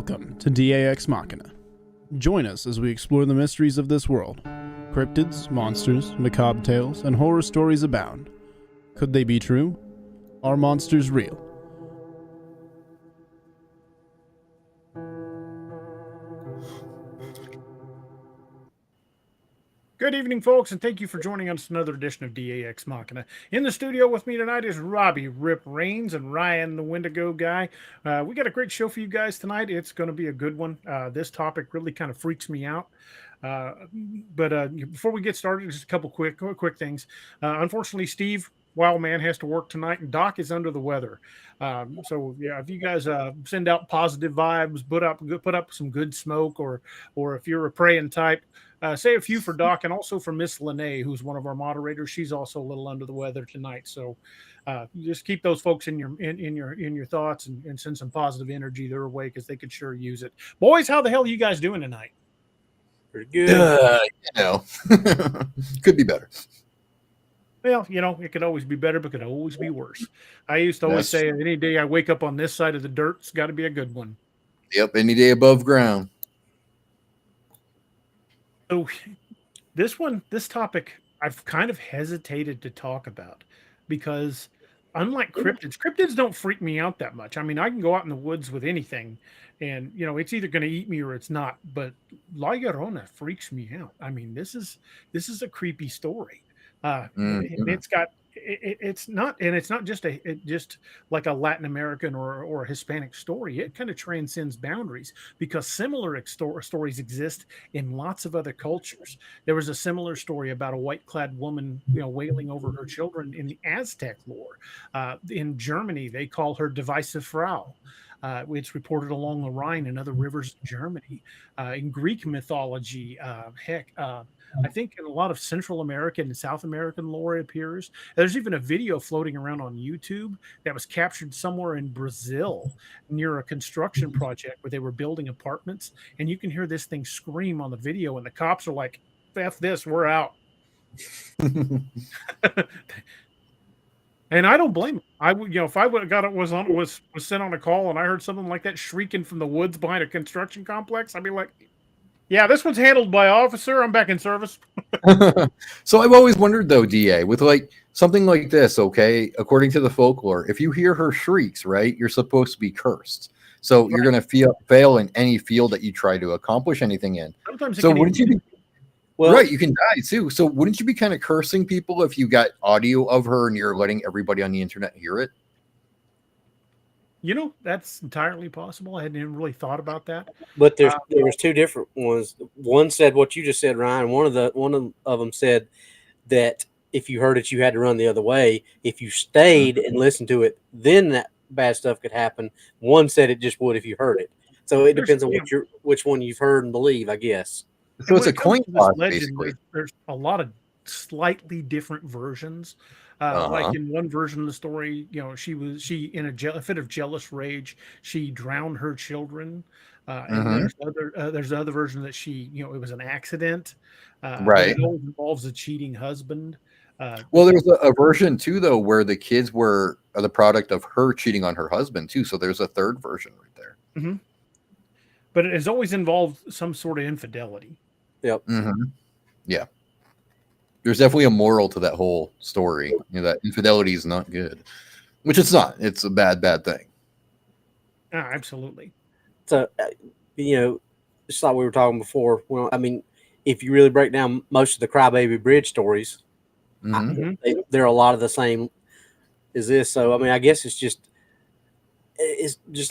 Welcome to Ex Machina. Join us as we explore the mysteries of this world. Cryptids, monsters, macabre tales, and horror stories abound. Could they be true? Are monsters real? Good evening, folks, and thank you for joining us another edition of Ex Machina. In the studio with me tonight is Robbie Rip Rains and Ryan the Wendigo guy. We got a great show for you guys tonight. It's going to be a good one. This topic really kind of freaks me out. But before we get started, just a couple quick things. Unfortunately, Steve Wildman has to work tonight, and Doc is under the weather. So yeah, if you guys send out positive vibes, put up some good smoke, or if you're a praying type. Say a few for Doc and also for Miss Lene, who's one of our moderators. She's also a little under the weather tonight. So just keep those folks in your thoughts and send some positive energy their way because they could sure use it. Boys, how the hell are you guys doing tonight? Pretty good. Could be better. Well, it could always be better, but could always be worse. I used to always say any day I wake up on this side of the dirt, it's got to be a good one. Yep, any day above ground. So this topic, I've kind of hesitated to talk about because unlike cryptids don't freak me out that much. I mean, I can go out in the woods with anything and, it's either going to eat me or it's not. But La Llorona freaks me out. I mean, this is a creepy story. And it's not just like a Latin American or a Hispanic story. It kind of transcends boundaries because similar stories exist in lots of other cultures. There was a similar story about a white-clad woman, wailing over her children in the Aztec lore. In Germany, they call her Divisive Frau. It's reported along the Rhine and other rivers in Germany. In Greek mythology, I think in a lot of Central American and South American lore it appears. There's even a video floating around on YouTube that was captured somewhere in Brazil near a construction project where they were building apartments. And you can hear this thing scream on the video, and the cops are like, "F this, we're out." And I don't blame him. I would, if I would have got it was sent on a call and I heard something like that shrieking from the woods behind a construction complex, I'd be like, yeah, this one's handled by officer. I'm back in service. So I've always wondered though, DA, with like something like this, okay, according to the folklore, if you hear her shrieks, right, you're supposed to be cursed. So right. You're going to fail in any field that you try to accomplish anything in. Sometimes so wouldn't you be right, you can die too. So wouldn't you be kind of cursing people if you got audio of her and you're letting everybody on the internet hear it? That's entirely possible. I hadn't even really thought about that. But there was two different ones. One said what you just said, Ryan. One of them said that if you heard it, you had to run the other way. If you stayed and listened to it, then that bad stuff could happen. One said it just would if you heard it. So it depends on which one you've heard and believe, I guess. So it's a coin toss, basically. There's a lot of slightly different versions. Like in one version of the story, she in a fit of jealous rage, she drowned her children. And there's other version that it was an accident. Right. It always involves a cheating husband. Well, there's a version too, though, where the kids were the product of her cheating on her husband too. So there's a third version right there. Mm-hmm. But it has always involved some sort of infidelity. Yep. Mm-hmm. Yeah. There's definitely a moral to that whole story. That infidelity is not good, which it's not. It's a bad thing. Absolutely. So, just like we were talking before. Well, I mean, if you really break down most of the Crybaby Bridge stories, they're a lot of the same as this. So, I mean, I guess it's just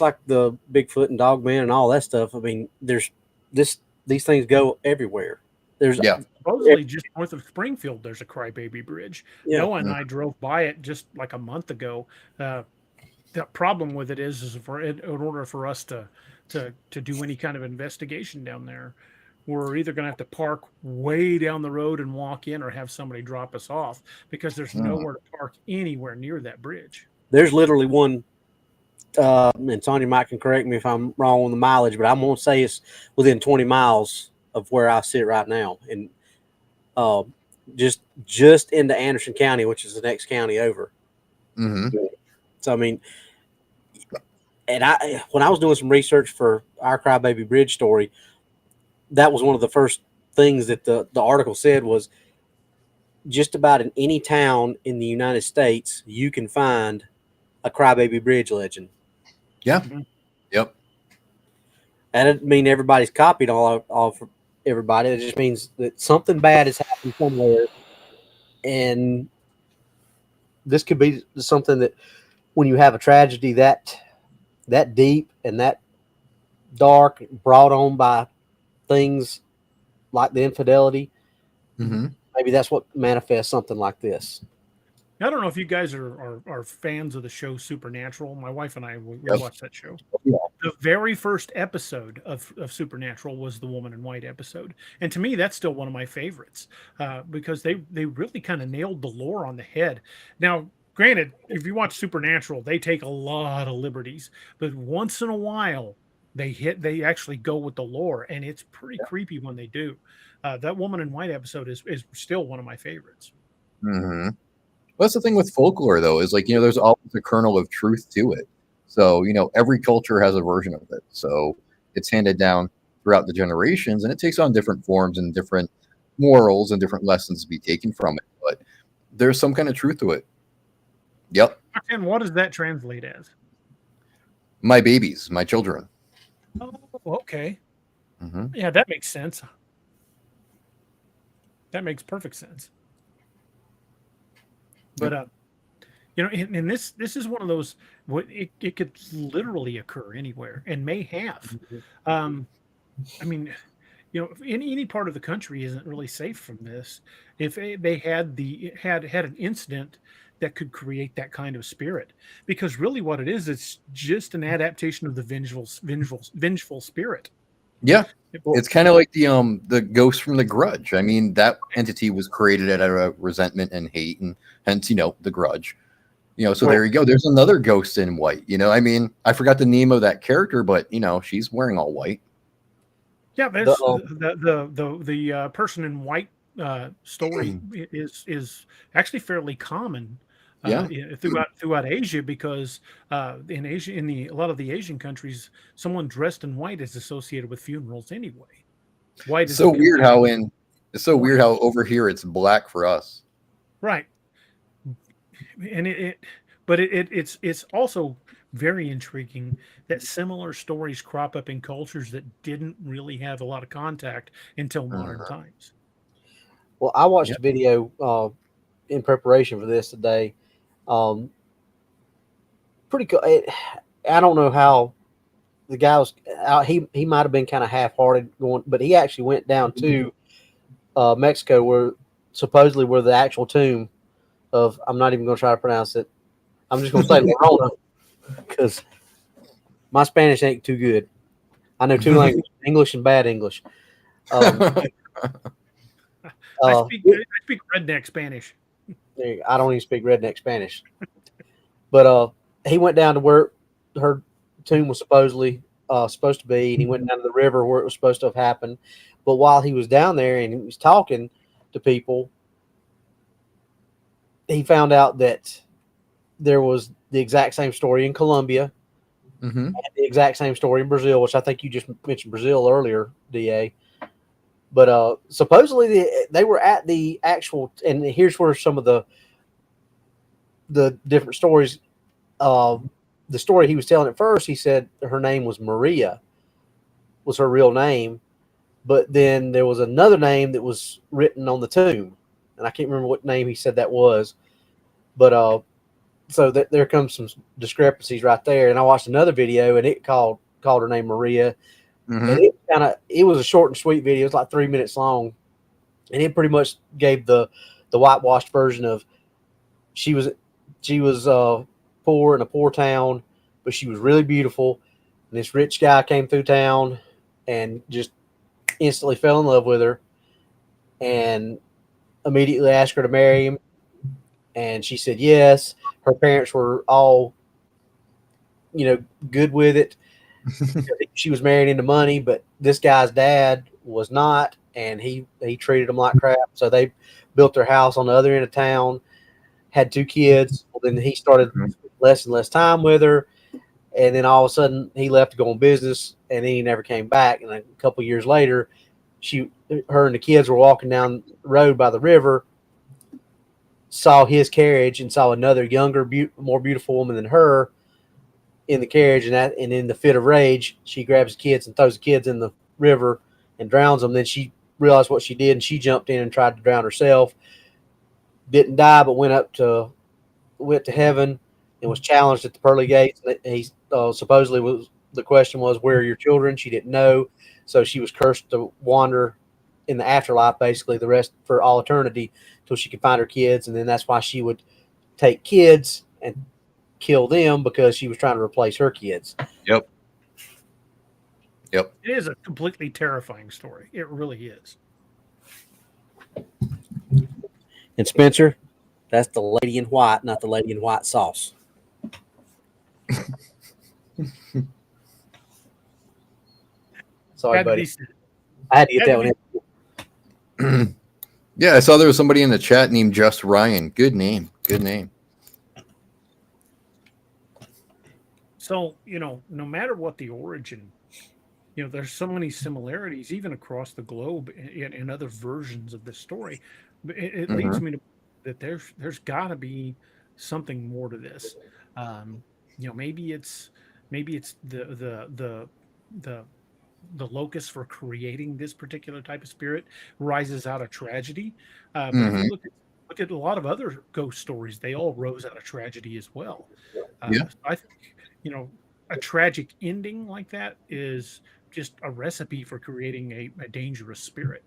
like the Bigfoot and Dogman and all that stuff. I mean, there's these things go everywhere. There's supposedly just north of Springfield, there's a Crybaby Bridge. Yeah. Noah and I drove by it just like a month ago. The problem with it is in order for us to do any kind of investigation down there, we're either going to have to park way down the road and walk in, or have somebody drop us off because there's nowhere to park anywhere near that bridge. There's literally one. And Sonia might can correct me if I'm wrong on the mileage, but I'm going to say it's within 20 miles of where I sit right now, and just into Anderson County, which is the next county over. Mm-hmm. So I mean, And when I was doing some research for our Crybaby Bridge story, that was one of the first things that the article said was just about in any town in the United States, you can find a Crybaby Bridge legend. Yeah. Mm-hmm. Yep. That doesn't mean everybody's copied all for everybody. It just means that something bad has happened somewhere. And this could be something that when you have a tragedy that deep and that dark, brought on by things like the infidelity, Mm-hmm. maybe that's what manifests something like this. I don't know if you guys are fans of the show Supernatural. My wife and I we Yes. watched that show. Yeah. The very first episode of Supernatural was the Woman in White episode, and to me that's still one of my favorites because they really kind of nailed the lore on the head. Now, granted, if you watch Supernatural, they take a lot of liberties, but once in a while they actually go with the lore, and it's pretty creepy when they do. That Woman in White episode is still one of my favorites. Mm-hmm. Well, that's the thing with folklore, though, is like, there's always a kernel of truth to it. So, every culture has a version of it. So it's handed down throughout the generations, and it takes on different forms and different morals and different lessons to be taken from it. But there's some kind of truth to it. Yep. And what does that translate as? My babies, my children. Oh, okay. Mm-hmm. Yeah, that makes sense. That makes perfect sense. But and this is one of those. It could literally occur anywhere and may have. I mean, any part of the country isn't really safe from this. If they had an incident that could create that kind of spirit, because really what it is, it's just an adaptation of the vengeful spirit. Yeah. It's kind of like the ghost from The Grudge. I mean, that entity was created out of resentment and hate, and hence, the Grudge. So there you go. There's another ghost in white. I mean, I forgot the name of that character, but she's wearing all white. Yeah, that's the person in white story is actually fairly common. Throughout Asia, because in Asia, a lot of the Asian countries, someone dressed in white is associated with funerals anyway. White is so weird how weird how over here it's black for us. Right. And it's also very intriguing that similar stories crop up in cultures that didn't really have a lot of contact until modern times. Well, I watched a video in preparation for this today. Pretty cool. I don't know how the guy was out. He might have been kind of half-hearted going, but he actually went down to Mexico, where the actual tomb of, I'm not even going to try to pronounce it. I'm just going to say Llorona, because my Spanish ain't too good. I know two languages, English and bad English. I speak redneck Spanish. I don't even speak redneck Spanish. But he went down to where her tomb was supposedly supposed to be, and he went down to the river where it was supposed to have happened. But while he was down there and he was talking to people, he found out that there was the exact same story in Colombia, and the exact same story in Brazil, which I think you just mentioned Brazil earlier, DA. But supposedly they were at the actual, and here's where some of the different stories. The story he was telling at first, he said her name was Maria, was her real name, but then there was another name that was written on the tomb, and I can't remember what name he said that was. But so there comes some discrepancies right there. And I watched another video, and it called her name Maria. And it was a short and sweet video. It was like 3 minutes long, and it pretty much gave the whitewashed version of she was poor in a poor town, but she was really beautiful. And this rich guy came through town and just instantly fell in love with her, and immediately asked her to marry him. And she said yes. Her parents were all, good with it. She was married into money, but this guy's dad was not, and he treated them like crap. So they built their house on the other end of town, had 2 kids. Well, then he started less and less time with her, And then all of a sudden he left to go on business, and then he never came back. And a couple of years later, her and the kids were walking down the road by the river, saw his carriage, and saw another younger, more beautiful woman than her in the carriage. And in the fit of rage, she grabs the kids and throws the kids in the river and drowns them. Then she realized what she did, and she jumped in and tried to drown herself. Didn't die, but went to heaven and was challenged at the pearly gates. He supposedly the question was, where are your children? She didn't know, so she was cursed to wander in the afterlife, basically the rest for all eternity, till she could find her kids. And then that's why she would take kids and kill them, because she was trying to replace her kids. Yep. It is a completely terrifying story. It really is. And Spencer, that's the lady in white, not the lady in white sauce. Sorry, buddy. I had to get that one in. Yeah, I saw there was somebody in the chat named Just Ryan. Good name. Good name. So, no matter what the origin, there's so many similarities even across the globe in other versions of this story. It leads me to that there's got to be something more to this. Maybe it's the locus for creating this particular type of spirit rises out of tragedy. But if you look at a lot of other ghost stories, they all rose out of tragedy as well. I think a tragic ending like that is just a recipe for creating a dangerous spirit.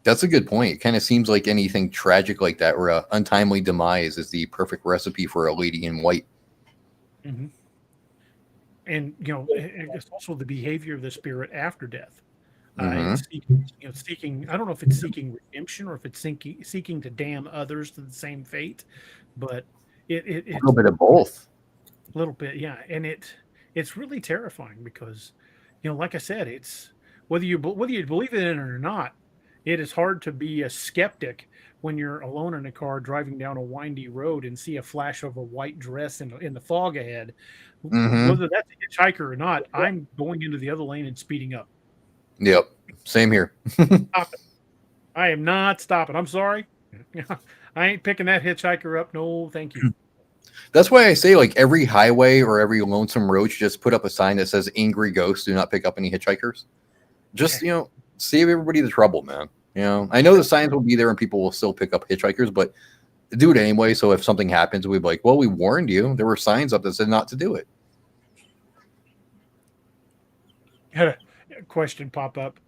That's a good point. It kind of seems like anything tragic like that, or an untimely demise, is the perfect recipe for a lady in white. Mm-hmm. And it's also the behavior of the spirit after death. Seeking. I don't know if it's seeking redemption or if it's seeking to damn others to the same fate, but it's a little bit of both. A little bit, yeah. And it's really terrifying because, like I said, it's whether you believe it in or not. It is hard to be a skeptic when you're alone in a car driving down a windy road and see a flash of a white dress in the fog ahead. Whether that's a hitchhiker or not, I'm going into the other lane and speeding up. Yep. Same here. Stop it. I am not stopping. I'm sorry. I ain't picking that hitchhiker up. No, thank you. That's why I say, like, every highway or every lonesome road should just put up a sign that says "Angry Ghosts do not pick up any hitchhikers." Just, save everybody the trouble, man. I know the signs will be there and people will still pick up hitchhikers, but do it anyway. So if something happens, we'd be like, well, we warned you. There were signs up that said not to do it. Had a question pop up.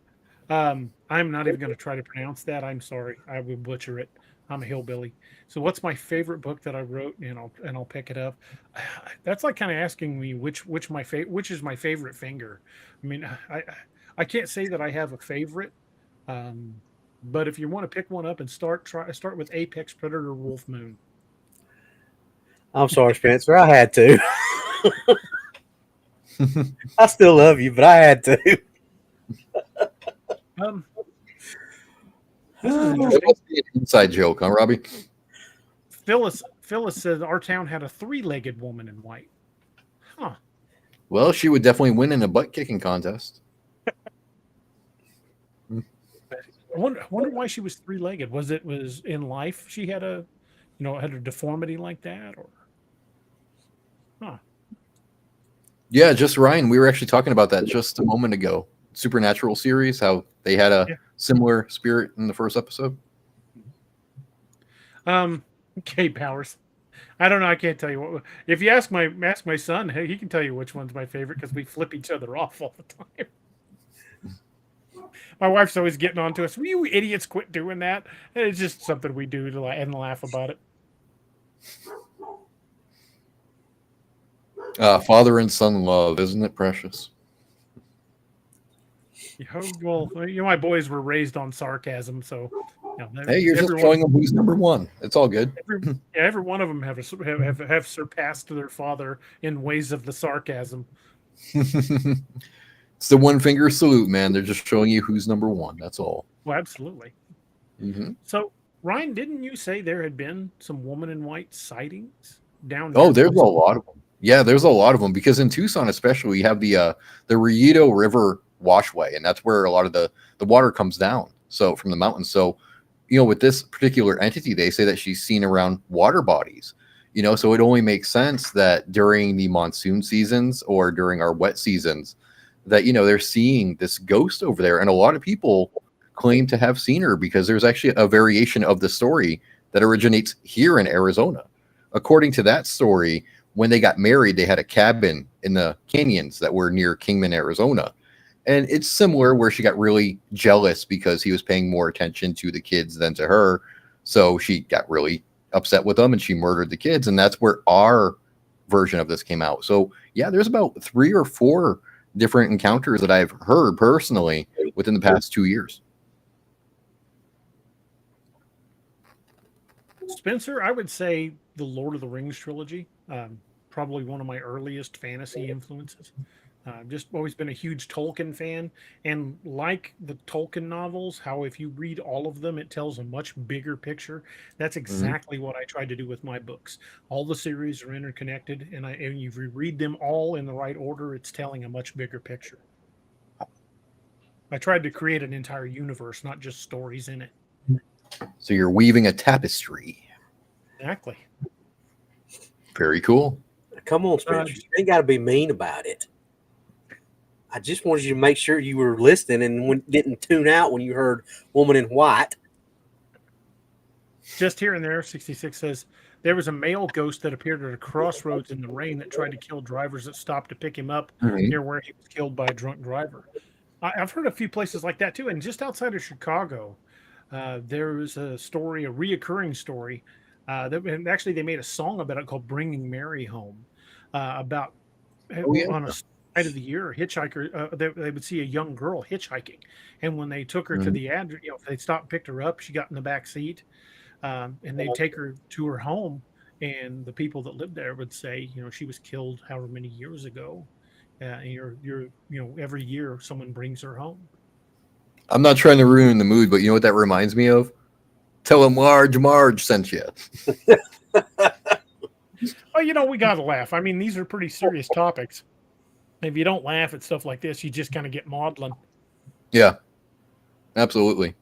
I'm not even going to try to pronounce that. I'm sorry. I will butcher it. I'm a hillbilly. So what's my favorite book that I wrote? And I'll pick it up. That's like kind of asking me which is my favorite finger. I mean, I can't say that I have a favorite. But if you want to pick one up and start with Apex Predator Wolf Moon. I'm sorry, Spencer. I had to. I still love you, but I had to. This is interesting. Inside joke, huh, Robbie? Phyllis said our town had a 3-legged woman in white. Huh. Well, she would definitely win in a butt kicking contest. I wonder why she was 3-legged. Was in life she had a deformity like that, or? Huh. Yeah, Just Ryan. We were actually talking about that just a moment ago. Supernatural series, how they had a similar spirit in the first episode. Okay, Powers. I don't know. I can't tell you what. If you ask my son, he can tell you which one's my favorite because we flip each other off all the time. My wife's always getting on to us. Will you idiots quit doing that? And it's just something we do to and laugh about it. Father and son love, isn't it precious? Well, my boys were raised on sarcasm, so. Hey, you're just showing them who's number one. It's all good. Every one of them have surpassed their father in ways of the sarcasm. It's the one finger salute, man. They're just showing you who's number one. That's all. Well, absolutely. Mm-hmm. So, Ryan, didn't you say there had been some woman in white sightings down? Oh, there's a lot of them. Yeah, there's a lot of them because in Tucson, especially, you have the Riedo River washway, and that's where a lot of the water comes down. So from the mountains. So, with this particular entity, they say that she's seen around water bodies. So it only makes sense that during the monsoon seasons or during our wet seasons, that they're seeing this ghost over there, and a lot of people claim to have seen her because there's actually a variation of the story that originates here in Arizona. According to that story, when they got married, they had a cabin in the canyons that were near Kingman, Arizona. And it's similar where she got really jealous because he was paying more attention to the kids than to her. So she got really upset with them and she murdered the kids. And that's where our version of this came out. So yeah, there's about 3 or 4 different encounters that I've heard personally within the past 2 years. Spencer, I would say the Lord of the Rings trilogy, probably one of my earliest fantasy influences. Just always been a huge Tolkien fan, and like the Tolkien novels, how if you read all of them, it tells a much bigger picture. That's exactly what I tried to do with my books. All the series are interconnected, and you read them all in the right order, it's telling a much bigger picture. I tried to create an entire universe, not just stories in it. So you're weaving a tapestry. Exactly. Very cool. Come on, Spencer. You ain't got to be mean about it. I just wanted you to make sure you were listening and didn't tune out when you heard Woman in White. Just here and there, 66 says, there was a male ghost that appeared at a crossroads in the rain that tried to kill drivers that stopped to pick him up near where he was killed by a drunk driver. I've heard a few places like that too. And just outside of Chicago, there was a story, a reoccurring story. And actually, they made a song about it called Bringing Mary Home, about on a night of the year, a hitchhiker, they would see a young girl hitchhiking. And when they took her to the address, if they stopped and picked her up, she got in the back seat, and they'd take her to her home. And the people that lived there would say, she was killed however many years ago. And every year someone brings her home. I'm not trying to ruin the mood, but you know what that reminds me of? Tell him Marge sent you. Well, we got to laugh. I mean, these are pretty serious topics. If you don't laugh at stuff like this, you just kind of get maudlin. Yeah, absolutely.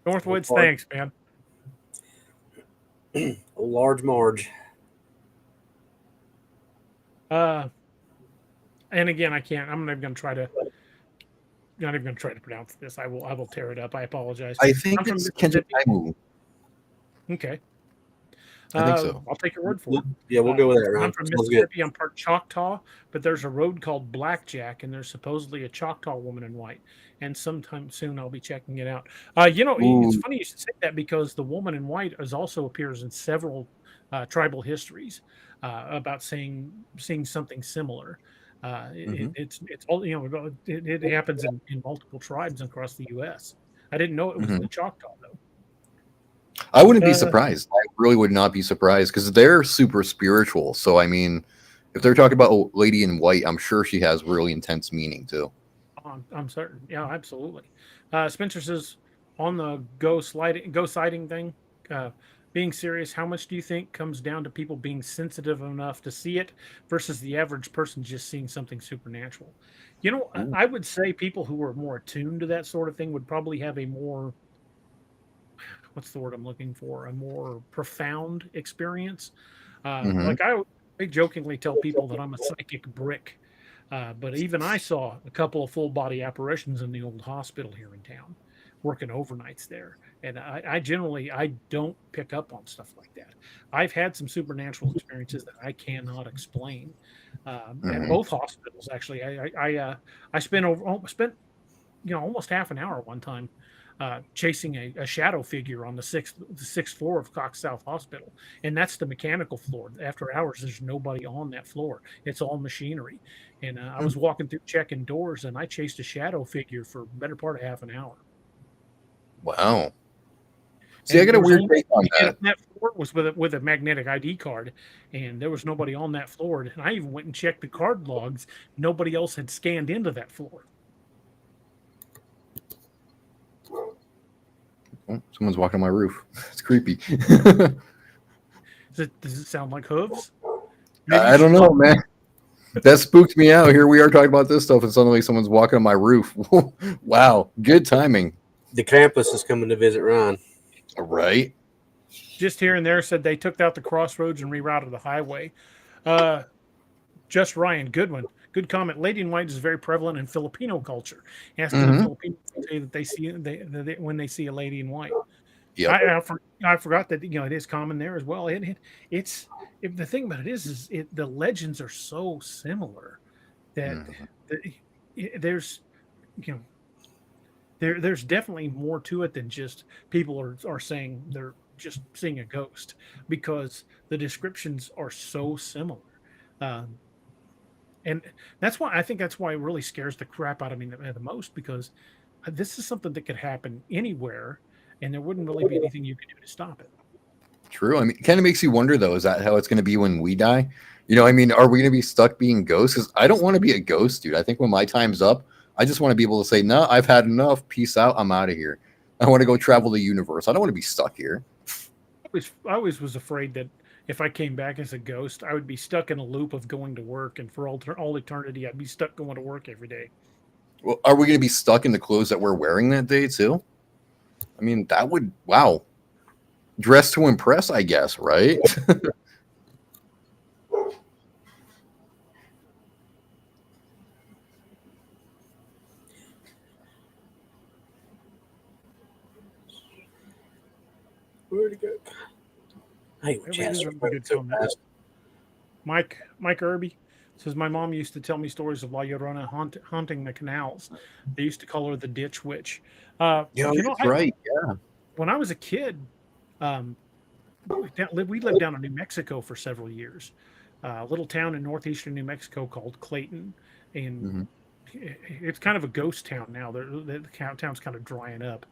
Northwoods, thanks, man. Large Marge. And again, I can't. I'm not even going to try to. Not even going to try to pronounce this. I will tear it up. I apologize. I think it's Kenjutaimu. Okay. I think so. I'll take your word for it. Yeah, we'll go with that. I'm from Mississippi. I'm part Choctaw, but there's a road called Blackjack, and there's supposedly a Choctaw woman in white. And sometime soon I'll be checking it out. It's funny you should say that because the woman in white also appears in several tribal histories about seeing something similar. It's all it happens in multiple tribes across the U.S. I didn't know it was the Choctaw though. I wouldn't be surprised. I really would not be surprised because they're super spiritual. So I mean, if they're talking about a lady in white, I'm sure she has really intense meaning too. I'm certain. Yeah, absolutely. Spencer says on the ghost sighting thing. Being serious, how much do you think comes down to people being sensitive enough to see it versus the average person just seeing something supernatural? I would say people who are more attuned to that sort of thing would probably have a more, what's the word I'm looking for? A more profound experience. Like I jokingly tell people that I'm a psychic brick, but even I saw a couple of full body apparitions in the old hospital here in town, working overnights there. And I generally don't pick up on stuff like that. I've had some supernatural experiences that I cannot explain at both hospitals. Actually, I spent almost half an hour one time chasing a shadow figure on the sixth floor of Cox South Hospital, and that's the mechanical floor. After hours, there's nobody on that floor; it's all machinery. And I was walking through checking doors, and I chased a shadow figure for the better part of half an hour. Wow. See, I got a weird take on that. That floor was with a magnetic ID card, and there was nobody on that floor. And I even went and checked the card logs. Nobody else had scanned into that floor. Oh, someone's walking on my roof. It's creepy. Does it sound like hooves? Maybe I don't know, man. That spooked me out. Here we are talking about this stuff, and suddenly someone's walking on my roof. Wow, good timing. The Krampus is coming to visit Ryan. Right? just here and there said they took out the crossroads and rerouted the highway. Just Ryan, good one. Good comment. Lady in white is very prevalent in Filipino culture. Asking the Filipinos say that they see they when they see a lady in white. Yep. I forgot that it is common there as well. It's the thing about it is the legends are so similar that there's there's definitely more to it than just people are saying they're just seeing a ghost, because the descriptions are so similar. And that's why it really scares the crap out of me the most, because this is something that could happen anywhere, and there wouldn't really be anything you could do to stop it. True. I mean, it kind of makes you wonder, though, is that how it's going to be when we die? I mean, are we going to be stuck being ghosts? Because I don't want to be a ghost, dude. I think when my time's up, I just want to be able to say, no, I've had enough. Peace out. I'm out of here. I want to go travel the universe. I don't want to be stuck here. I always was afraid that if I came back as a ghost, I would be stuck in a loop of going to work, and for all eternity, I'd be stuck going to work every day. Well, are we going to be stuck in the clothes that we're wearing that day, too? I mean, that would, wow. Dress to impress, I guess, right? Where'd it go? Hey, Mike Irby says, my mom used to tell me stories of La Llorona haunting the canals. They used to call her the ditch witch. Yeah, that's right. Yeah. When I was a kid, we lived down in New Mexico for several years. A little town in northeastern New Mexico called Clayton, and it's kind of a ghost town now. The town's kind of drying up.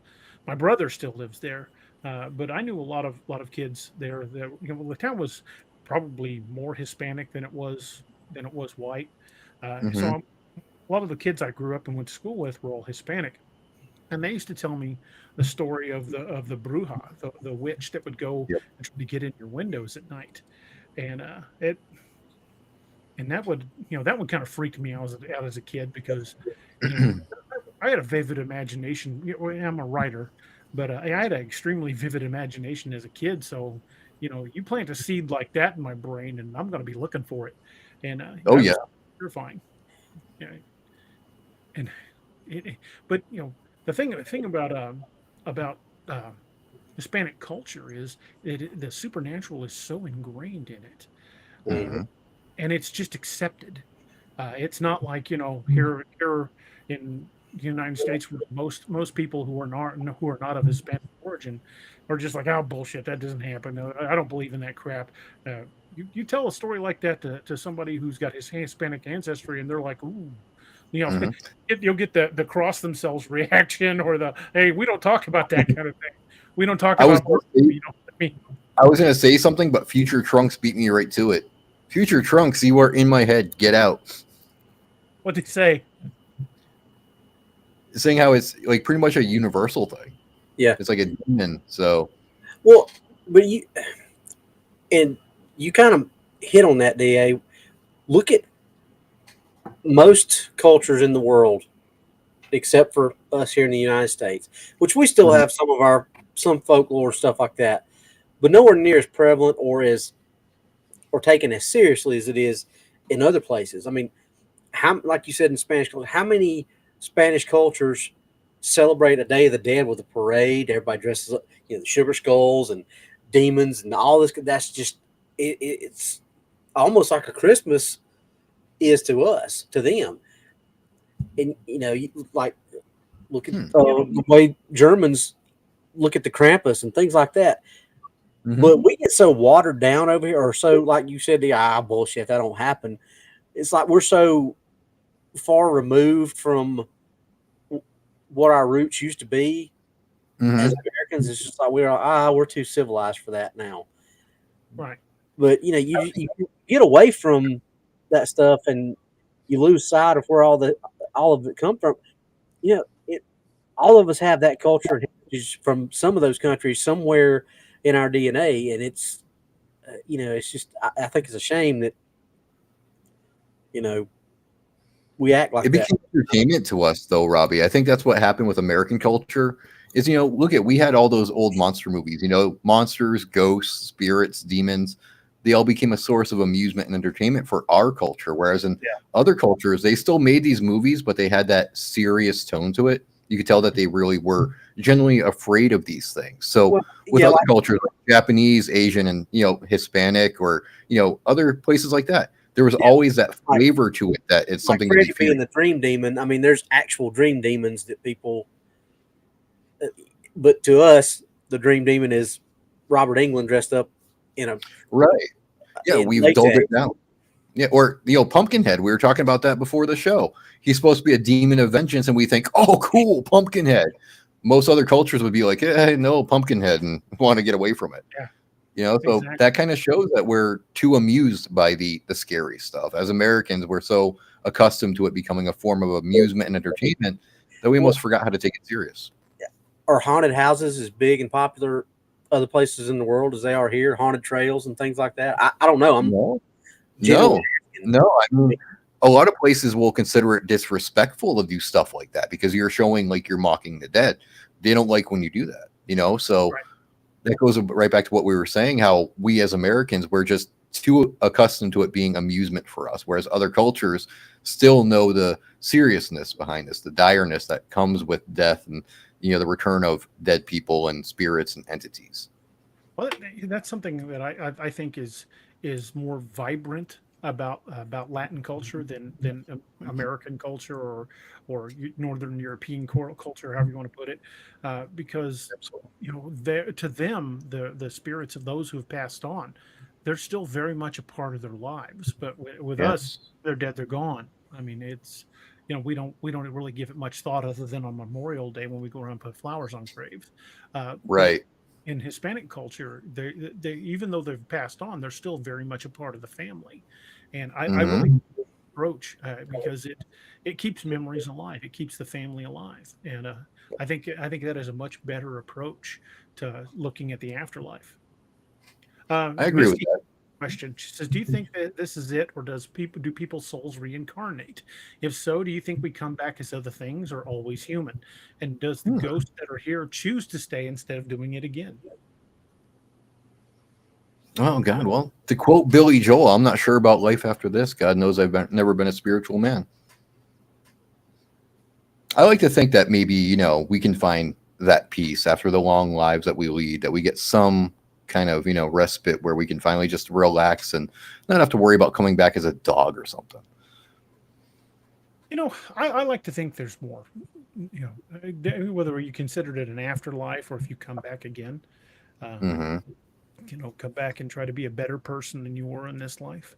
My brother still lives there, but I knew a lot of kids there. The town was probably more Hispanic than it was white. So a lot of the kids I grew up and went to school with were all Hispanic. And they used to tell me the story of the bruja, the witch that would go and try to get in your windows at night, and that would kind of freaked me out as a kid, because I had a vivid imagination. I'm a writer, but I had an extremely vivid imagination as a kid. So you plant a seed like that in my brain, and I'm going to be looking for it. And terrifying. And but the thing about Hispanic culture is that the supernatural is so ingrained in it, and it's just accepted. It's not like here in the United States, where most people who are not of Hispanic origin are just like, oh, bullshit, that doesn't happen. I don't believe in that crap. You tell a story like that to somebody who's got his Hispanic ancestry, and they're like, ooh. You'll get the cross themselves reaction, or the, hey, we don't talk about that kind of thing. We don't talk about. I was going to say something, but Future Trunks beat me right to it. Future Trunks, you are in my head. Get out. What did he say? Saying how it's like pretty much a universal thing. Yeah, it's like a demon. So, well, but you kind of hit on that, Da. Look at most cultures in the world, except for us here in the United States, which we still have some folklore stuff like that, but nowhere near as prevalent or taken as seriously as it is in other places. I mean, like you said in Spanish culture, how many Spanish cultures celebrate a Day of the Dead with a parade? Everybody dresses up, the sugar skulls and demons and all this. That's just it's almost like a Christmas is to us, to them. And like look at the way Germans look at the Krampus and things like that. But we get so watered down over here, or so, like you said, bullshit, that don't happen. It's like we're so far removed from what our roots used to be as Americans. It's just like we're too civilized for that now, right? But you get away from that stuff, and you lose sight of where all of it come from. All of us have that culture and heritage from some of those countries somewhere in our DNA, and it's it's just I think it's a shame that you know, we act like It that. became entertainment to us, though, Robbie. I think that's what happened with American culture. Is we had all those old monster movies. Monsters, ghosts, spirits, demons. They all became a source of amusement and entertainment for our culture. Whereas in other cultures, they still made these movies, but they had that serious tone to it. You could tell that they really were genuinely afraid of these things. So with other cultures, like Japanese, Asian, and Hispanic, or other places like that, there was always that flavor to it that it's something to be feared. Being the dream demon, I mean, there's actual dream demons that people, but to us, the dream demon is Robert Englund dressed up in a we've dulled it down. Yeah, or Pumpkinhead. We were talking about that before the show. He's supposed to be a demon of vengeance, and we think, oh, cool, Pumpkinhead. Most other cultures would be like, no, Pumpkinhead, and want to get away from it. Yeah. So that kind of shows that we're too amused by the scary stuff. As Americans, we're so accustomed to it becoming a form of amusement and entertainment that we almost forgot how to take it serious. Are haunted houses as big and popular other places in the world as they are here? Haunted trails and things like that? I don't know. No. I mean, a lot of places will consider it disrespectful to do stuff like that because you're showing like you're mocking the dead. They don't like when you do that, so that goes right back to what we were saying, how we as Americans, we're just too accustomed to it being amusement for us, whereas other cultures still know the seriousness behind this, the direness that comes with death and, the return of dead people and spirits and entities. Well, that's something that I think is more vibrant about Latin culture than American culture or Northern European culture, however you want to put it, because to them the spirits of those who have passed on, they're still very much a part of their lives. But with us, they're dead, they're gone. I mean, it's we don't really give it much thought other than on Memorial Day when we go around and put flowers on graves. Right. In Hispanic culture, they even though they've passed on, they're still very much a part of the family, and I really approach because it keeps memories alive, it keeps the family alive, and I think that is a much better approach to looking at the afterlife. I agree with that. Question. She says, do you think that this is it, or do people's souls reincarnate? If so, do you think we come back as other things or always human? And does the ghosts that are here choose to stay instead of doing it again? Oh God! Well, to quote Billy Joel, I'm not sure about life after this. God knows I've never been a spiritual man. I like to think that maybe we can find that peace after the long lives that we lead, that we get some kind of respite where we can finally just relax and not have to worry about coming back as a dog or something. I like to think there's more, whether you considered it an afterlife or if you come back again, come back and try to be a better person than you were in this life.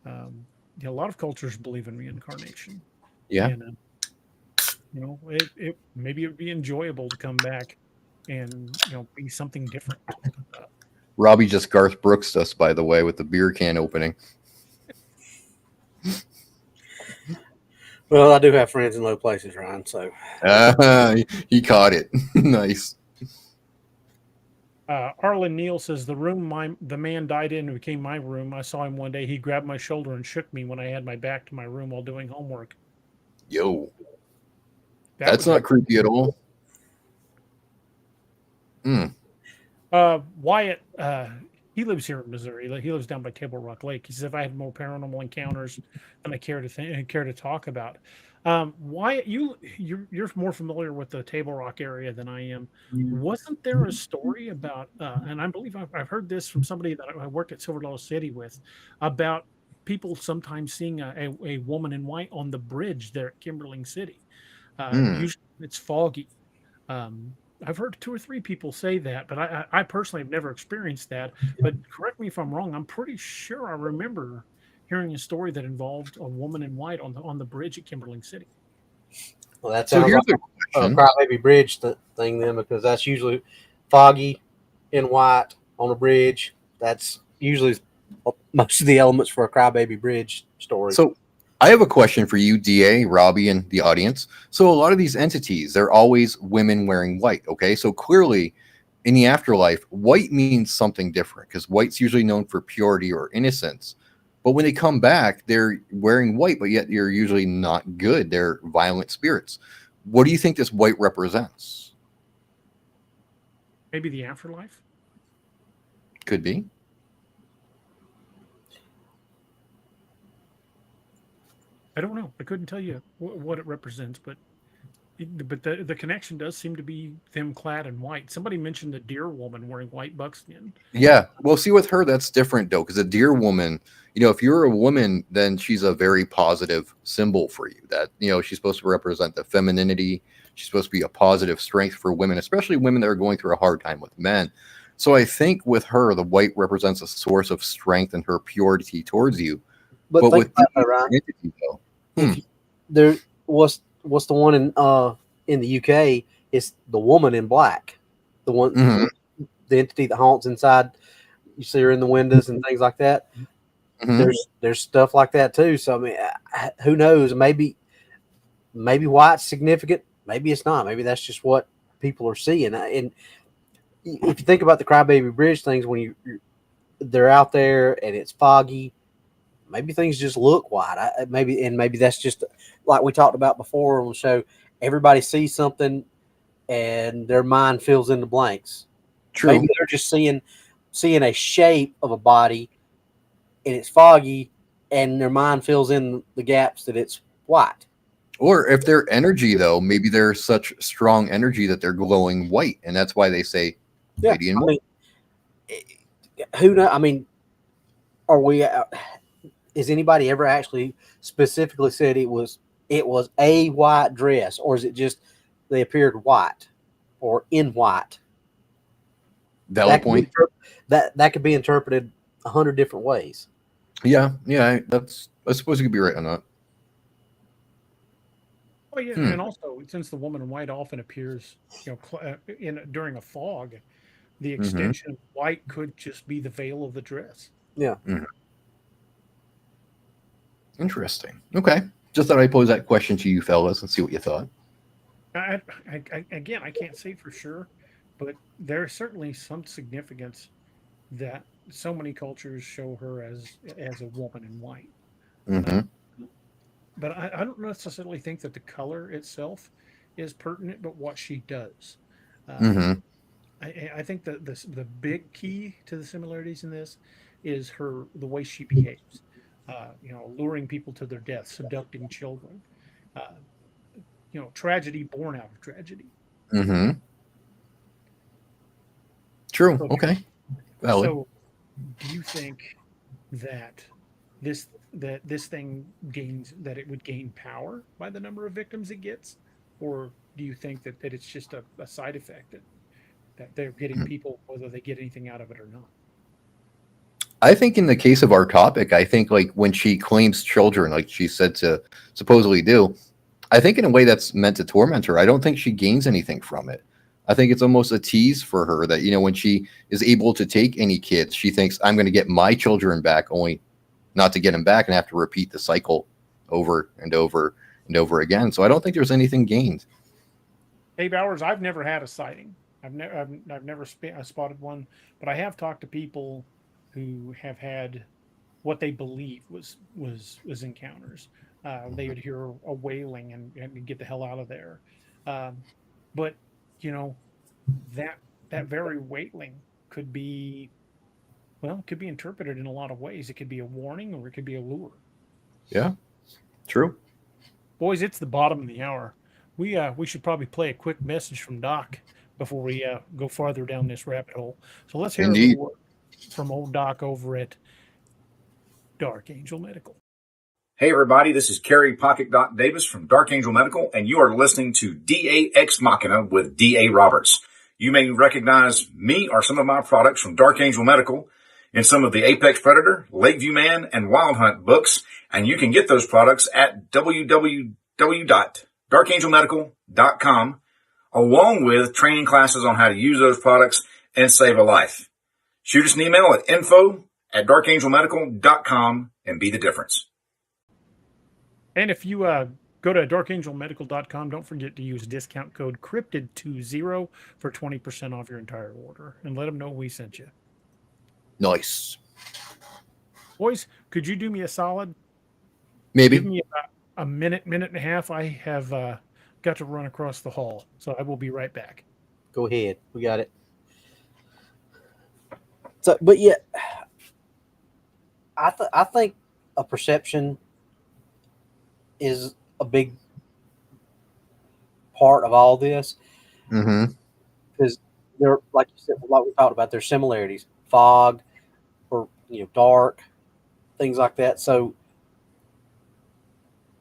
A lot of cultures believe in reincarnation. And, maybe it would be enjoyable to come back and be something different. Robbie just Garth Brooks us, by the way, with the beer can opening. Well, I do have friends in low places, Ryan, so. He caught it. Nice. Arlen Neal says, the room the man died in became my room. I saw him one day. He grabbed my shoulder and shook me when I had my back to my room while doing homework. Yo. That's not creepy at all. Wyatt, he lives here in Missouri. He lives down by Table Rock Lake. He says, if I had more paranormal encounters than I care to talk about. Wyatt, you're more familiar with the Table Rock area than I am. Wasn't there a story about, and I believe I've heard this from somebody that I worked at Silver Dollar City with, about people sometimes seeing a woman in white on the bridge there at Kimberling City. Usually it's foggy. I've heard 2 or 3 people say that, but I personally have never experienced that. But correct me if I'm wrong. I'm pretty sure I remember hearing a story that involved a woman in white on the bridge at Kimberling City. Well, that sounds like a Crybaby Bridge thing then, because that's usually foggy in white on a bridge. That's usually most of the elements for a Crybaby Bridge story. So I have a question for you, DA, Robbie, and the audience. So a lot of these entities, they're always women wearing white, okay? So clearly, in the afterlife, white means something different, because white's usually known for purity or innocence. But when they come back, they're wearing white, but yet you're usually not good. They're violent spirits. What do you think this white represents? Maybe the afterlife? Could be. I don't know. I couldn't tell you what it represents, but the connection does seem to be them clad in white. Somebody mentioned the deer woman wearing white buckskin. Yeah. Well, see, with her, that's different, though, because a deer woman, if you're a woman, then she's a very positive symbol for you. That, she's supposed to represent the femininity. She's supposed to be a positive strength for women, especially women that are going through a hard time with men. So I think with her, the white represents a source of strength and her purity towards you. But with entity, though, there what's the one in the UK is the woman in black, the one, the entity that haunts inside. You see her in the windows and things like that. There's stuff like that too. So I mean, who knows? Maybe white's significant. Maybe it's not. Maybe that's just what people are seeing. And if you think about the Crybaby Bridge things, when they're out there and it's foggy, maybe things just look white. Maybe that's just like we talked about before on the show. Everybody sees something and their mind fills in the blanks. True. Maybe they're just seeing a shape of a body and it's foggy and their mind fills in the gaps that it's white. Or if they're energy, though, maybe they're such strong energy that they're glowing white, and that's why they say lady in white. Who knows? I mean, are we? Has anybody ever actually specifically said it was a white dress, or is it just they appeared white or in white? Valid point. That could be interpreted 100 different ways. Yeah. I suppose you could be right on that. Oh yeah, and also since the woman in white often appears, during a fog, the extension of white could just be the veil of the dress. Yeah. Interesting. Okay, just thought I'd pose that question to you fellas and see what you thought. Again, I can't say for sure, but there's certainly some significance that so many cultures show her as a woman in white. But I don't necessarily think that the color itself is pertinent, but what she does. I think that the big key to the similarities in this is the way she behaves. Luring people to their death, seducting children. Tragedy born out of tragedy. True. Okay. Valid. So, do you think that this thing that it would gain power by the number of victims it gets, or do you think that it's just a side effect that they're getting people whether they get anything out of it or not? I think in the case of our topic, I think like when she claims children, like she said to supposedly do, I think in a way that's meant to torment her. I don't think she gains anything from it. I think it's almost a tease for her that, when she is able to take any kids, she thinks I'm going to get my children back, only not to get them back and have to repeat the cycle over and over and over again. So I don't think there's anything gained. Hey, Bowers, I've never had a sighting. I've never spotted one, but I have talked to people who have had what they believe was encounters. They would hear a wailing and get the hell out of there. But that very wailing could be interpreted in a lot of ways. It could be a warning or it could be a lure. Yeah, true. Boys, it's the bottom of the hour. We should probably play a quick message from Doc before we go farther down this rabbit hole. So let's hear a little word from old Doc over at Dark Angel Medical. Hey everybody, this is Kerry Pocket Doc Davis from Dark Angel Medical, and you are listening to DA Ex Machina with DA Roberts. You may recognize me or some of my products from Dark Angel Medical in some of the Apex Predator, Lakeview Man, and Wild Hunt books, and you can get those products at www.darkangelmedical.com, along with training classes on how to use those products and save a life. Shoot us an email at info@darkangelmedical.com and be the difference. And if you go to darkangelmedical.com, don't forget to use discount code Cryptid20 for 20% off your entire order. And let them know we sent you. Nice. Boys, could you do me a solid? Maybe. Give me about a minute and a half. I have got to run across the hall, so I will be right back. Go ahead. We got it. So, but yeah, I think a perception is a big part of all this Mm-hmm. because they're, like you said, like we talked about, there's similarities, fog or dark, things like that. So,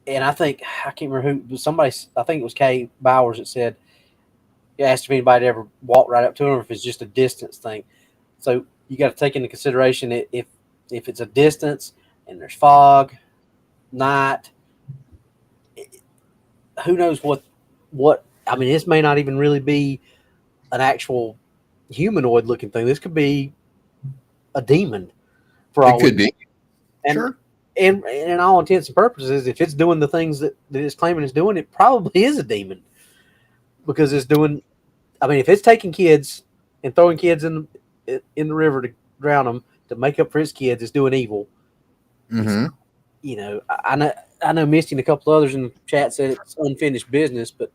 and I think I can't remember who, somebody, I think it was Kay Bowers that said, asked if anybody ever walked right up to him, or if it's just a distance thing. So you got to take into consideration if it's a distance and there's fog, night, who knows what I mean, this may not even really be an actual humanoid looking thing. This could be a demon for all It could be. and, Sure. and in all intents and purposes, if it's doing the things that it's claiming it's doing, it probably is a demon, because it's doing, I mean, if it's taking kids and throwing kids in the river to drown them to make up for his kids, it's doing evil. Mm-hmm. I know Misty and a couple others in the chat said it's unfinished business, but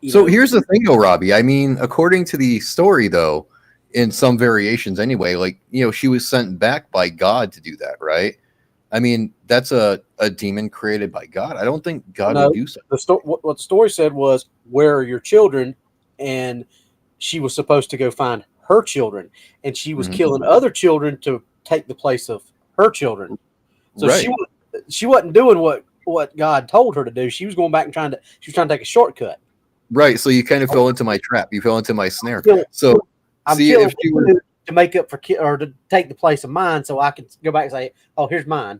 So here's the thing, though, Robbie. I mean, according to the story, though, in some variations anyway, like, she was sent back by God to do that, right? I mean, that's a demon created by God. I don't think God would do so. What the story said was, where are your children? And she was supposed to go find her children, and she was killing other children to take the place of her children. So right. she wasn't doing what God told her to do. She was going back and trying to take a shortcut. Right. So you kind of fell into my trap. You fell into my snare. I'm see if you were to make up for or to take the place of mine, so I could go back and say, "Oh, here's mine."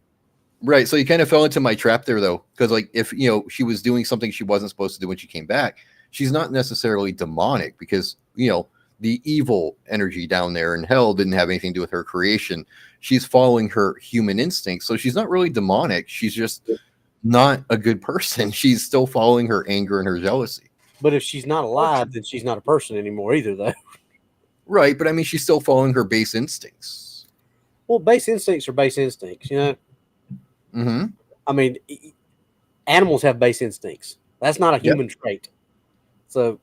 Right. So you kind of fell into my trap there, though, because like if she was doing something she wasn't supposed to do when she came back, she's not necessarily demonic, because the evil energy down there in hell didn't have anything to do with her creation. She's following her human instincts, so she's not really demonic. She's just not a good person. She's still following her anger and her jealousy. But if she's not alive, then she's not a person anymore either, though. Right, but I mean, she's still following her base instincts. Well, base instincts are base instincts, Mm-hmm. I mean, animals have base instincts. That's not a human trait. So,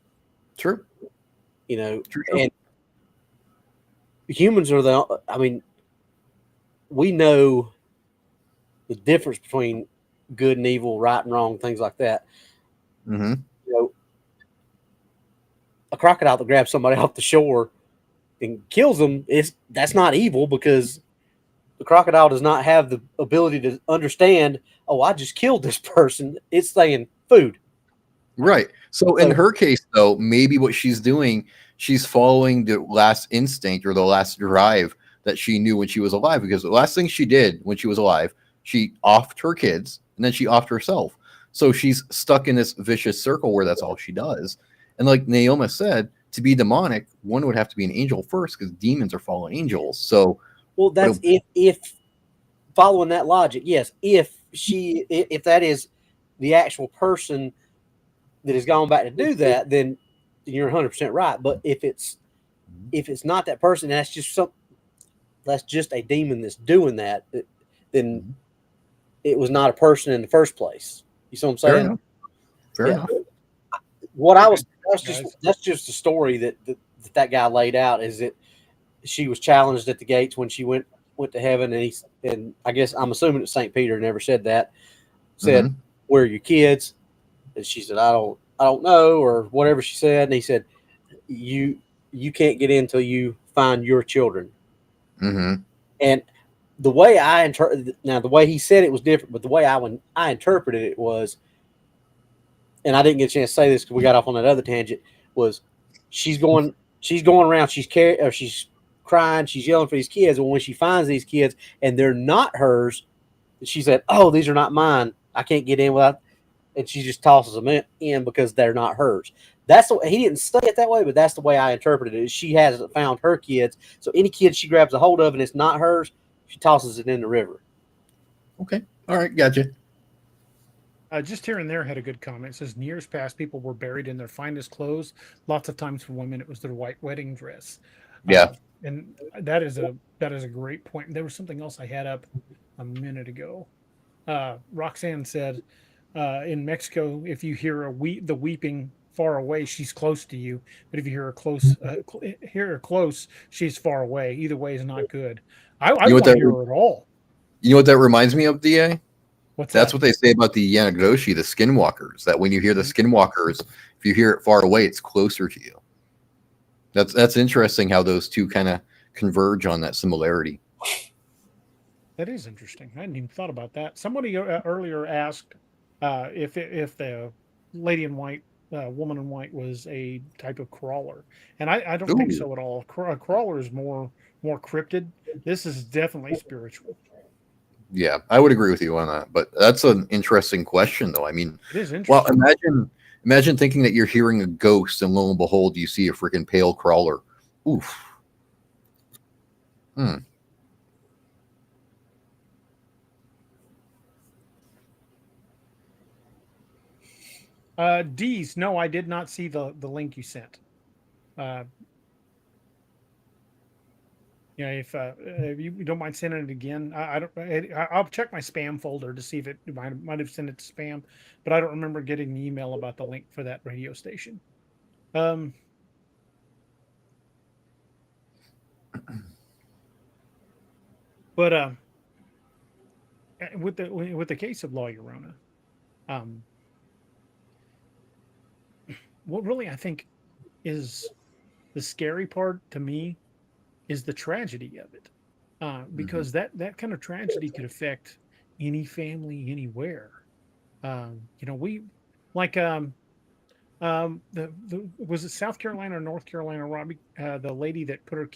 true. True. And humans are we know the difference between good and evil, right and wrong, things like that. Mm-hmm. A crocodile that grabs somebody off the shore and kills them, that's not evil, because the crocodile does not have the ability to understand, oh, I just killed this person. It's saying food. Right. So in her case, though, maybe what she's doing, she's following the last instinct or the last drive that she knew when she was alive, because the last thing she did when she was alive, she offed her kids and then she offed herself. So she's stuck in this vicious circle where that's all she does. And like Naoma said, to be demonic, one would have to be an angel first, because demons are fallen angels. So, well, that's if following that logic, yes. If that is the actual person that has gone back to do that, then you're 100% right. But if it's not that person, that's just a demon that's doing that, then it was not a person in the first place. You see what I'm saying? Fair enough. That's just a story that guy laid out, is that she was challenged at the gates when she went to heaven, and I guess I'm assuming that St. Peter never said that. Said, "Where are your kids?" And she said, I don't know," or whatever she said. And he said, you can't get in until you find your children. Mm-hmm. And the way the way he said it was different, but the way I interpreted it was, and I didn't get a chance to say this because we got off on that other tangent, was she's going around, she's crying, she's yelling for these kids, and when she finds these kids and they're not hers, she said, "Oh, these are not mine. I can't get in without," and she just tosses them in because they're not hers. That's he didn't say it that way, but that's the way I interpreted it. She hasn't found her kids, so any kid she grabs a hold of and it's not hers, she tosses it in the river. Okay, all right, gotcha. Just here and there had a good comment. It says, in years past, people were buried in their finest clothes. Lots of times for women, it was their white wedding dress. Yeah. And that is a great point. There was something else I had up a minute ago. Roxanne said, in Mexico, if you hear the weeping far away, she's close to you. But if you hear her close, she's far away. Either way is not good. I You know what won't that hear her at all. You know what that reminds me of, DA? What's That's that? what they say about the Yanagoshi, the skinwalkers, that when you hear the skinwalkers, if you hear it far away, it's closer to you. That's interesting how those two kind of converge on that similarity. That is interesting. I hadn't even thought about that. Somebody earlier asked if the lady in white, woman in white, was a type of crawler, and I don't think so at all. A crawler is more cryptid. This is definitely spiritual. Yeah, I would agree with you on that. But that's an interesting question, though. I mean, it is interesting. Well, imagine thinking that you're hearing a ghost, and lo and behold, you see a freaking pale crawler. Oof. D's, no, I did not see the link you sent. If you don't mind sending it again, I'll check my spam folder to see if it might have sent it to spam, but I don't remember getting the email about the link for that radio station. But with the case of La Llorona, what really I think is the scary part to me is the tragedy of it, because that kind of tragedy could affect any family anywhere. We like was it South Carolina or North Carolina, Robbie? The lady that put her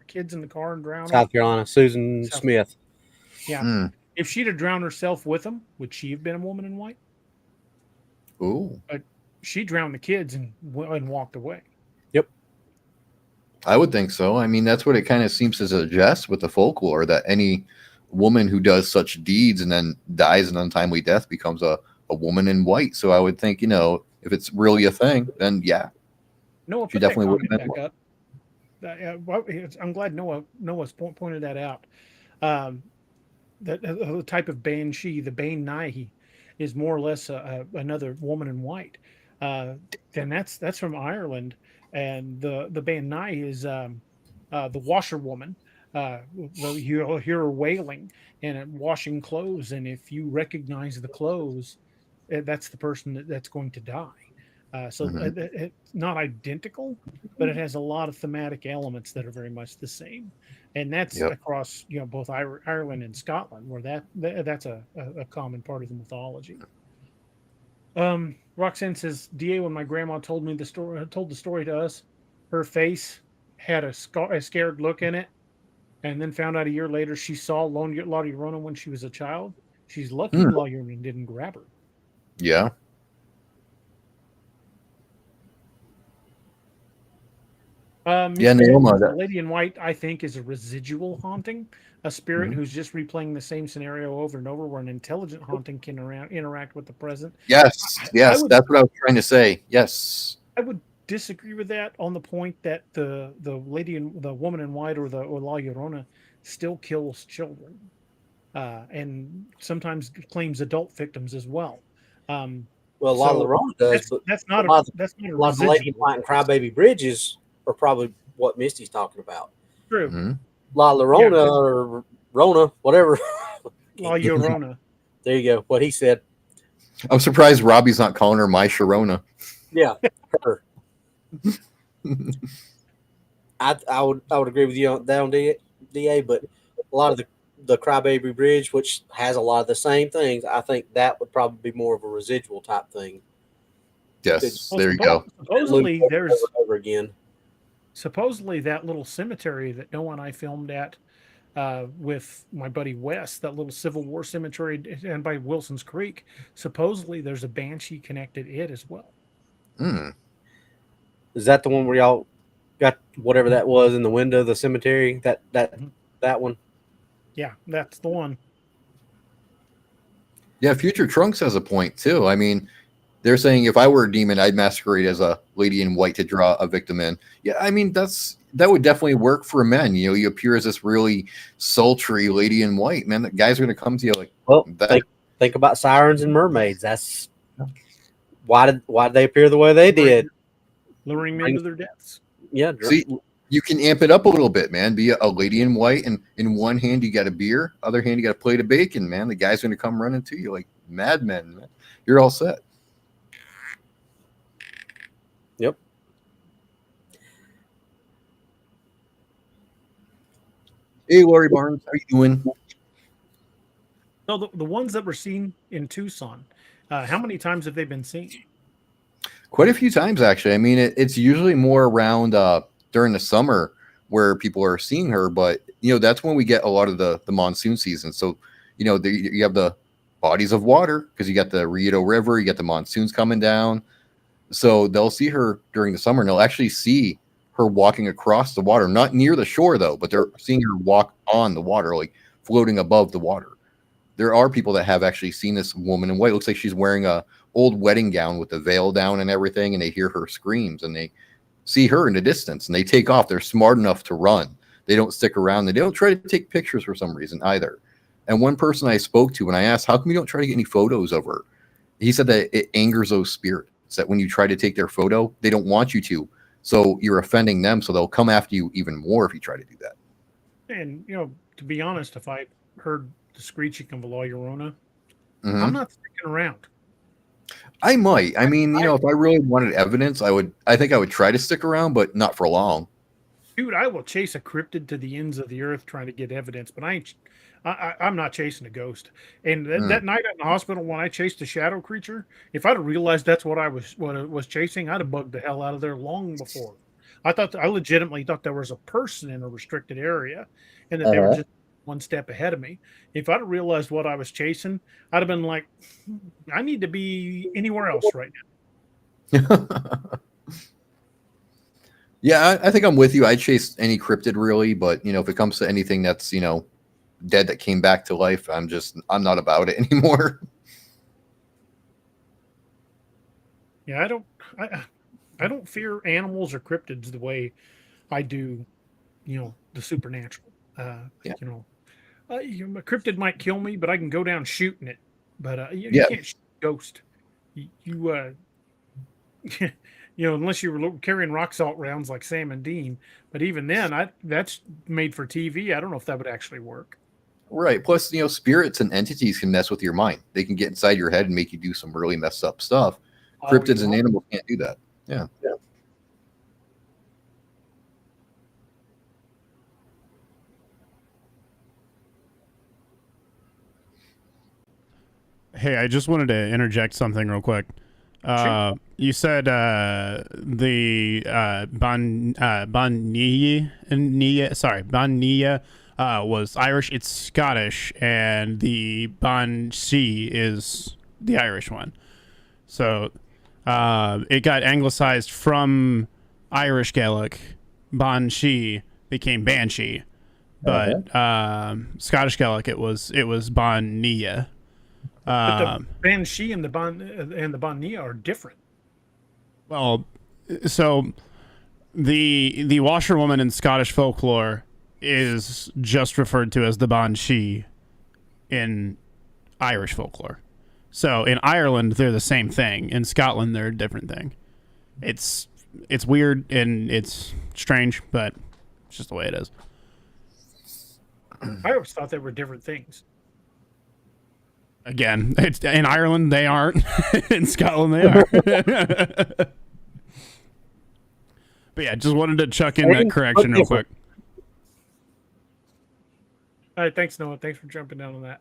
kids in the car and drowned. South Carolina, Susan Smith. Yeah. If she'd have drowned herself with them, would she have been a woman in white? Ooh. But she drowned the kids and walked away. Yep. I would think so. I mean, that's what it kind of seems to suggest with the folklore, that any woman who does such deeds and then dies an untimely death becomes a woman in white. So I would think, if it's really a thing, then yeah. Noah, she definitely would have been back up. I'm glad Noah's pointed that out. The type of Banshee, the Bane Nai, is more or less another woman in white. Then that's from Ireland, and the Bane Nai is the washerwoman. You'll hear her wailing and washing clothes, and if you recognize the clothes, that's the person that's going to die. It's not identical, but it has a lot of thematic elements that are very much the same, and that's across both Ireland and Scotland, where that's a common part of the mythology. Roxanne says, "Da, when my grandma told the story to us, her face had a scared look in it, and then found out a year later she saw La Llorona when she was a child. She's lucky La Llorona didn't grab her." Yeah. The lady in white, I think, is a residual haunting, a spirit who's just replaying the same scenario over and over, where an intelligent haunting can interact with the present. Yes, that's what I was trying to say. Yes, I would disagree with that on the point that the woman in white or La Llorona still kills children, and sometimes claims adult victims as well. Well, La Llorona does, but that's not a lot of the lady in white and Crybaby Bridges are probably what Misty's talking about. True. Mm-hmm. La Llorona or Rona, whatever. La Llorona. There you go. What he said. I'm surprised Robbie's not calling her my Sharona. Yeah, her. I would agree with you on that on DA, but a lot of the Crybaby Bridge, which has a lot of the same things, I think that would probably be more of a residual type thing. Yes, there you go. Supposedly, there's over again. Supposedly, that little cemetery that Noah and I filmed at with my buddy Wes, that little Civil War cemetery, and by Wilson's Creek, supposedly there's a Banshee connected it as well. Is that the one where y'all got whatever that was in the window of the cemetery? That one? Yeah, that's the one. Yeah, Future Trunks has a point too. I mean, they're saying if I were a demon, I'd masquerade as a lady in white to draw a victim in. Yeah, I mean, that's that would definitely work for men. You know, you appear as this really sultry lady in white, man. That guys are going to come to you like, Well, that. think about sirens and mermaids. That's why did they appear the way they did? Luring men to their deaths. Yeah. See, you can amp it up a little bit, man. Be a lady in white, and in one hand you got a beer, other hand you got a plate of bacon, man. The guy's going to come running to you like madmen. Man. You're all set. Yep. Hey, Lori Barnes, how you doing? So the ones that were seen in Tucson, how many times have they been seen? Quite a few times, actually. I mean, it's usually more around during the summer where people are seeing her, but you know that's when we get a lot of the monsoon season. So you know you have the bodies of water because you got the Rito River, you got the monsoons coming down. So they'll see her during the summer, and they'll actually see her walking across the water, not near the shore though, but they're seeing her walk on the water, like floating above the water. There are people that have actually seen this woman in white. It looks like she's wearing a old wedding gown with the veil down and everything, and they hear her screams and they see her in the distance and they take off. They're smart enough to run. They don't stick around. They don't try to take pictures for some reason either. And one person I spoke to, when I asked, how come you don't try to get any photos of her? He said that it angers those spirits, that when you try to take their photo, they don't want you to. So you're offending them. So they'll come after you even more if you try to do that. And, you know, to be honest, if I heard the screeching of a La Llorona, Mm-hmm. I'm not sticking around. I might. I mean, you know, if I really wanted evidence, I think I would try to stick around, but not for long. Dude, I will chase a cryptid to the ends of the earth trying to get evidence, but I'm not chasing a ghost. And that night at the hospital when I chased a shadow creature, if I'd have realized that's what I was chasing, I'd have bugged the hell out of there long before. I legitimately thought there was a person in a restricted area and that they were just one step ahead of me. If I'd have realized what I was chasing, I'd have been like, I need to be anywhere else right now. Yeah, I think I'm with you. I chase any cryptid really, but you know, if it comes to anything that's, you know, dead that came back to life, I'm not about it anymore. Yeah, I don't fear animals or cryptids the way I do, you know, the supernatural. You know, a cryptid might kill me, but I can go down shooting it. But you can't shoot a ghost. You you know, unless you were carrying rock salt rounds like Sam and Dean. But even then, that's made for TV. I don't know if that would actually work. Right. Plus, you know, spirits and entities can mess with your mind. They can get inside your head and make you do some really messed up stuff. Cryptids and animals can't do that. Yeah. Hey, I just wanted to interject something real quick. Sure. You said the Banshee was Irish. It's Scottish, and the Banshee is the Irish one. So it got anglicized from Irish Gaelic. Banshee became Banshee, but Scottish Gaelic it was Banshee. But the Banshee and the Banshee are different. Well, so the washerwoman in Scottish folklore is just referred to as the Banshee in Irish folklore. So in Ireland, they're the same thing. In Scotland, they're a different thing. It's weird and it's strange, but it's just the way it is. I always thought they were different things. Again, it's in Ireland they aren't. In Scotland they are. But yeah, just wanted to chuck in that correction real quick. All right, thanks, Noah. Thanks for jumping down on that.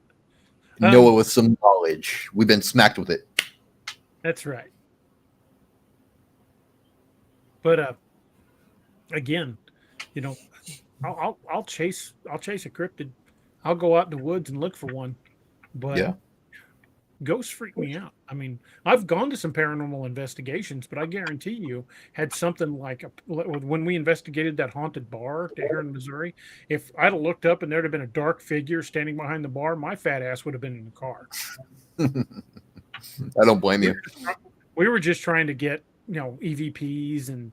Noah with some knowledge. We've been smacked with it. That's right. But again, you know, I'll chase a cryptid. I'll go out in the woods and look for one. But yeah. Ghosts freak me out. I mean, I've gone to some paranormal investigations, but I guarantee you, had something like when we investigated that haunted bar here in Missouri, if I'd have looked up and there'd have been a dark figure standing behind the bar, my fat ass would have been in the car. I don't blame you. We were just trying to get EVPs and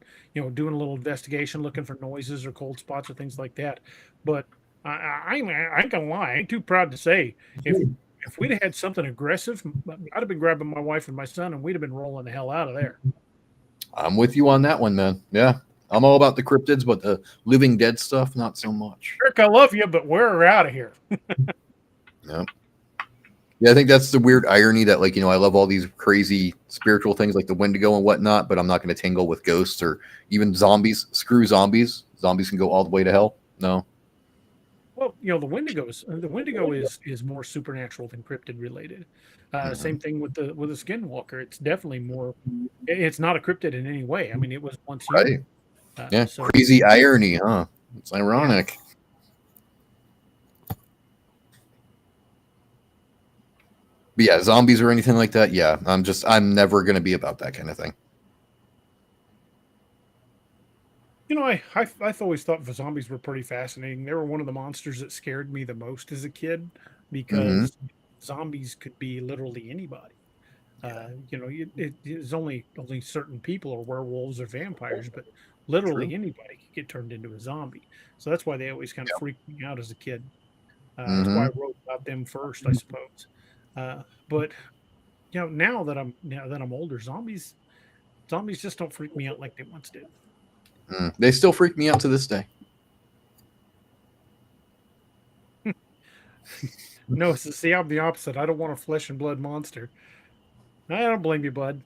doing a little investigation, looking for noises or cold spots or things like that. But I ain't gonna lie, I ain't too proud to say if we'd have had something aggressive, I'd have been grabbing my wife and my son, and we'd have been rolling the hell out of there. I'm with you on that one, man. Yeah, I'm all about the cryptids, but the living dead stuff, not so much. Rick, I love you, but we're out of here. Yeah. Yeah, I think that's the weird irony that, like, I love all these crazy spiritual things like the Wendigo and whatnot, but I'm not going to tangle with ghosts or even zombies. Screw zombies. Zombies can go all the way to hell. No. Well, the Wendigo is more supernatural than cryptid related. Same thing with the Skinwalker. It's definitely more. It's not a cryptid in any way. I mean, it was once right. Yeah, crazy irony, huh? It's ironic. Yeah. But yeah, zombies or anything like that. Yeah, I'm never going to be about that kind of thing. I've always thought zombies were pretty fascinating. They were one of the monsters that scared me the most as a kid because zombies could be literally anybody. It's only certain people or werewolves or vampires, but literally anybody could get turned into a zombie. So that's why they always kind of freaked me out as a kid. That's why I wrote about them first, I suppose. But now that I'm older, zombies just don't freak me out like they once did. They still freak me out to this day. No, see, I'm the opposite. I don't want a flesh and blood monster. I don't blame you, bud.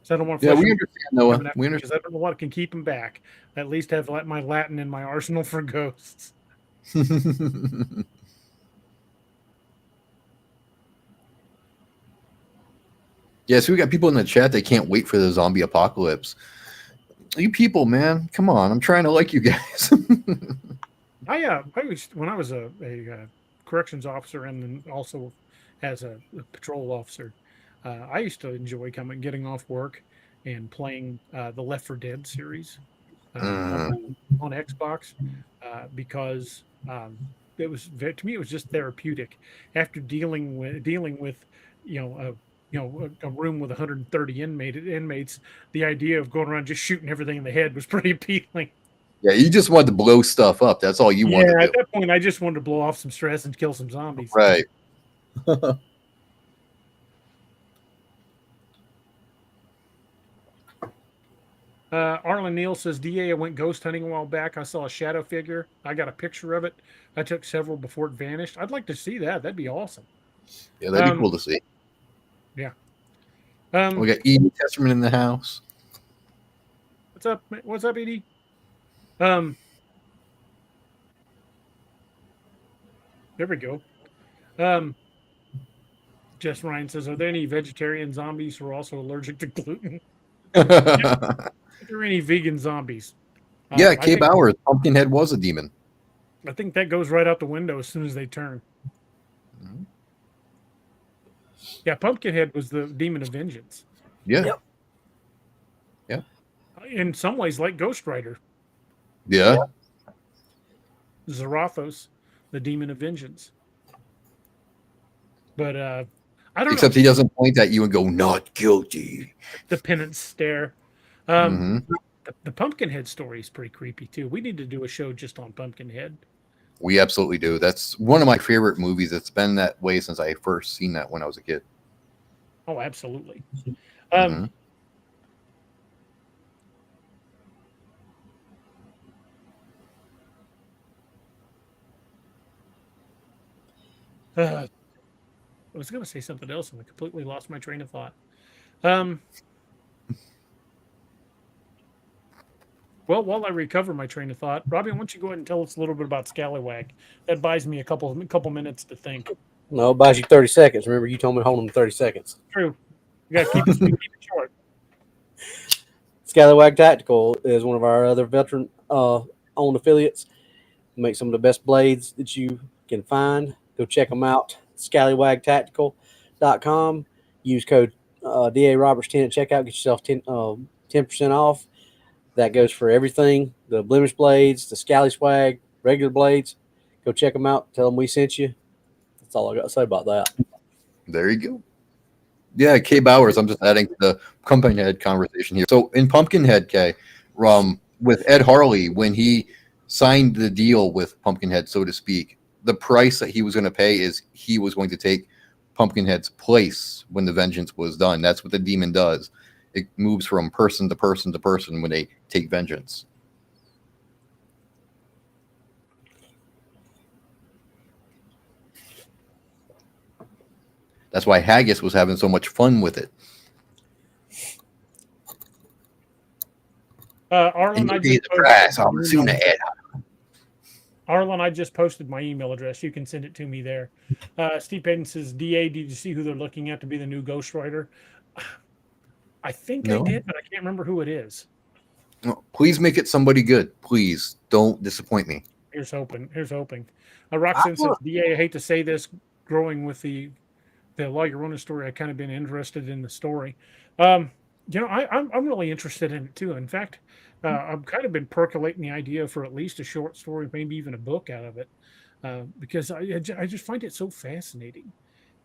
So I don't want. Yeah, we understand, Noah. We understand because I don't know what can keep them back. I at least have my Latin in my arsenal for ghosts. Yeah, so we got people in the chat. They can't wait for the zombie apocalypse. You people, man, come on! I'm trying to like you guys. I was when I was a corrections officer and then also as a patrol officer. I used to enjoy getting off work and playing the Left 4 Dead series on Xbox because it was to me it was just therapeutic. After dealing with a room with 130 inmates, the idea of going around just shooting everything in the head was pretty appealing. Yeah, you just wanted to blow stuff up. That's all you wanted to do. At that point, I just wanted to blow off some stress and kill some zombies. Right. Arlen Neal says, DA, I went ghost hunting a while back. I saw a shadow figure. I got a picture of it. I took several before it vanished. I'd like to see that. That'd be awesome. Yeah, that'd be cool to see. Yeah. We got Edie Testerman in the house. What's up? What's up, Edie? There we go. Jess Ryan says, are there any vegetarian zombies who are also allergic to gluten? Are there any vegan zombies? Yeah, Kay Bauer, Pumpkinhead was a demon. I think that goes right out the window as soon as they turn. Mm-hmm. Yeah, Pumpkinhead was the demon of vengeance. Yeah. Yep. Yeah. In some ways, like Ghost Rider. Yeah. Zarathos, the demon of vengeance. But I don't know. Except he doesn't point at you and go, not guilty. The penance stare. The Pumpkinhead story is pretty creepy, too. We need to do a show just on Pumpkinhead. We absolutely do. That's one of my favorite movies. It's been that way since I first seen that when I was a kid. Oh, absolutely. I was going to say something else and I completely lost my train of thought. Well, while I recover my train of thought, Robbie, why don't you go ahead and tell us a little bit about Scallywag? That buys me a couple minutes to think. No, it buys you 30 seconds. Remember, you told me to hold them 30 seconds. True. You got to keep it short. Scallywag Tactical is one of our other veteran-owned affiliates. We make some of the best blades that you can find. Go check them out. Scallywagtactical.com. Use code DA Roberts 10 at checkout. Get yourself 10% off. That goes for everything. The blemish blades, the scally swag, regular blades. Go check them out. Tell them we sent you. That's all I got to say about that. There you go. Yeah, Kay Bowers. I'm just adding to the Pumpkinhead conversation here. So in Pumpkinhead, Kay, with Ed Harley, when he signed the deal with Pumpkinhead, so to speak, the price that he was going to pay is he was going to take Pumpkinhead's place when the vengeance was done. That's what the demon does. It moves from person to person to person when they take vengeance. That's why Haggis was having so much fun with it. Arlen, Arlen, I just posted my email address. You can send it to me there. Steve Payton says, DA, did you see who they're looking at to be the new Ghost Rider? I think I did, but I can't remember who it is. No, please make it somebody good. Please don't disappoint me. Here's hoping. Roxanne says, DA, I hate to say this, growing with the La Llorona story, I've kind of been interested in the story. I'm really interested in it too. In fact, I've kind of been percolating the idea for at least a short story, maybe even a book out of it, because I just find it so fascinating.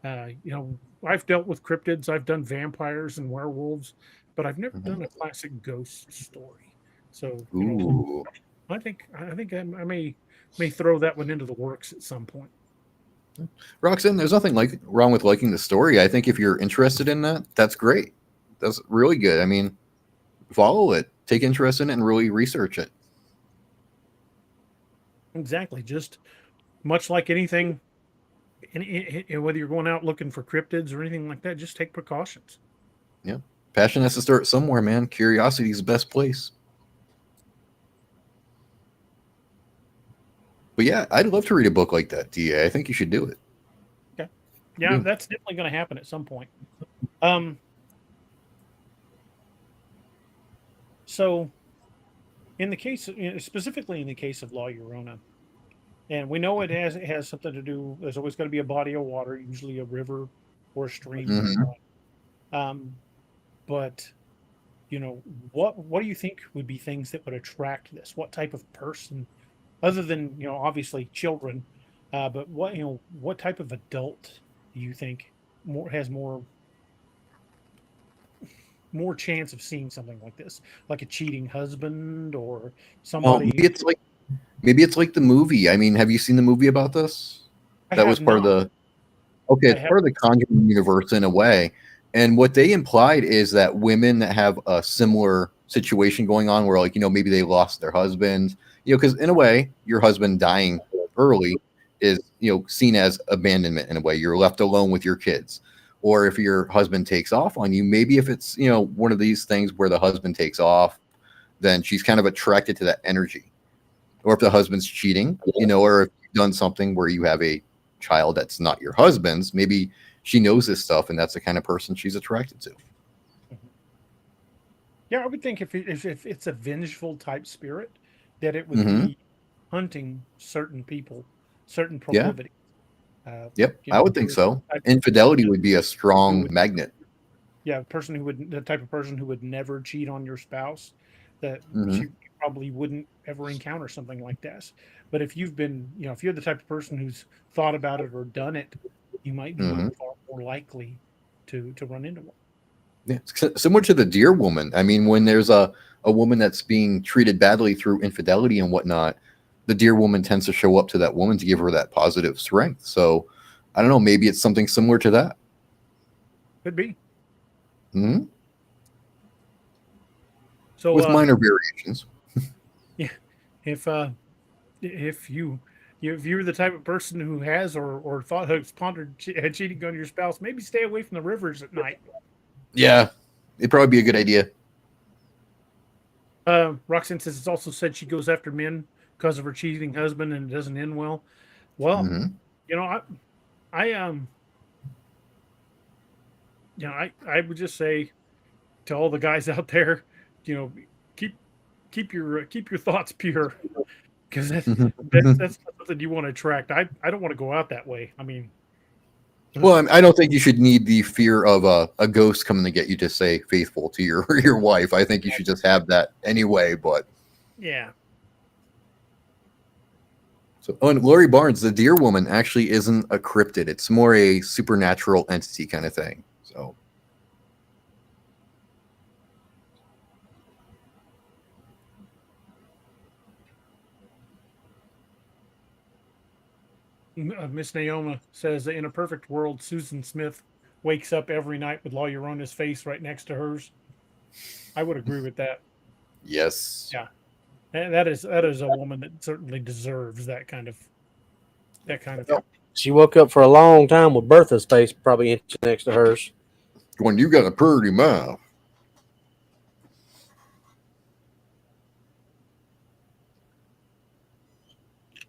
I've dealt with cryptids, I've done vampires and werewolves, but I've never done a classic ghost story. So I think I may throw that one into the works at some point. Roxanne, there's nothing wrong with liking the story. I think if you're interested in that, that's great. That's really good. I mean, follow it, take interest in it, and really research it. Exactly. Just much like anything, whether you're going out looking for cryptids or anything like that, just take precautions. Yeah. Passion has to start somewhere, man. Curiosity is the best place. But yeah, I'd love to read a book like that, DA. I think you should do it. Okay. Yeah, that's definitely going to happen at some point. So, in the case, specifically in the case of La Llorona, and we know it has something to do. There's always going to be a body of water, usually a river or a stream. But what do you think would be things that would attract this? What type of person, other than obviously children, but what type of adult do you think has more chance of seeing something like this, like a cheating husband or somebody? Maybe it's like the movie. I mean, have you seen the movie about this? That was part of the. Okay, it's part of the Conjuring universe in a way. And what they implied is that women that have a similar situation going on, where maybe they lost their husband, because in a way, your husband dying early is seen as abandonment in a way. You're left alone with your kids. Or if your husband takes off on you, maybe if it's one of these things where the husband takes off, then she's kind of attracted to that energy. Or if the husband's cheating, or if you've done something where you have a child that's not your husband's, maybe she knows this stuff, and that's the kind of person she's attracted to. Yeah, I would think if it's a vengeful type spirit, that it would be hunting certain people, certain proclivity. Yep, I would think so. Infidelity would be a strong magnet. Yeah, the type of person who would never cheat on your spouse, that you probably wouldn't ever encounter something like this. But if you've been, if you're the type of person who's thought about it or done it, you might be far more likely to run into one. Yeah, it's similar to the deer woman. I mean, when there's a woman that's being treated badly through infidelity and whatnot, the deer woman tends to show up to that woman to give her that positive strength. So I don't know, maybe it's something similar to that. Could be. So with minor variations. Yeah. If you're the type of person who has or thought has pondered cheating on your spouse, maybe stay away from the rivers at night. Yeah, it'd probably be a good idea. Roxanne says it's also said she goes after men because of her cheating husband and it doesn't end well. Well, I would just say to all the guys out there, keep your thoughts pure, because that's something you want to attract. I don't want to go out that way. I mean, well, I don't think you should need the fear of a ghost coming to get you to say faithful to your wife. I think you should just have that anyway. But yeah. So, and Lori Barnes, the deer woman, actually isn't a cryptid. It's more a supernatural entity kind of thing. So Miss Naoma says that in a perfect world, Susan Smith wakes up every night with La Llorona's face right next to hers. I would agree with that. Yes. Yeah, and that is a woman that certainly deserves that kind of. She woke up for a long time with Bertha's face probably inches next to hers. When you got a pretty mouth.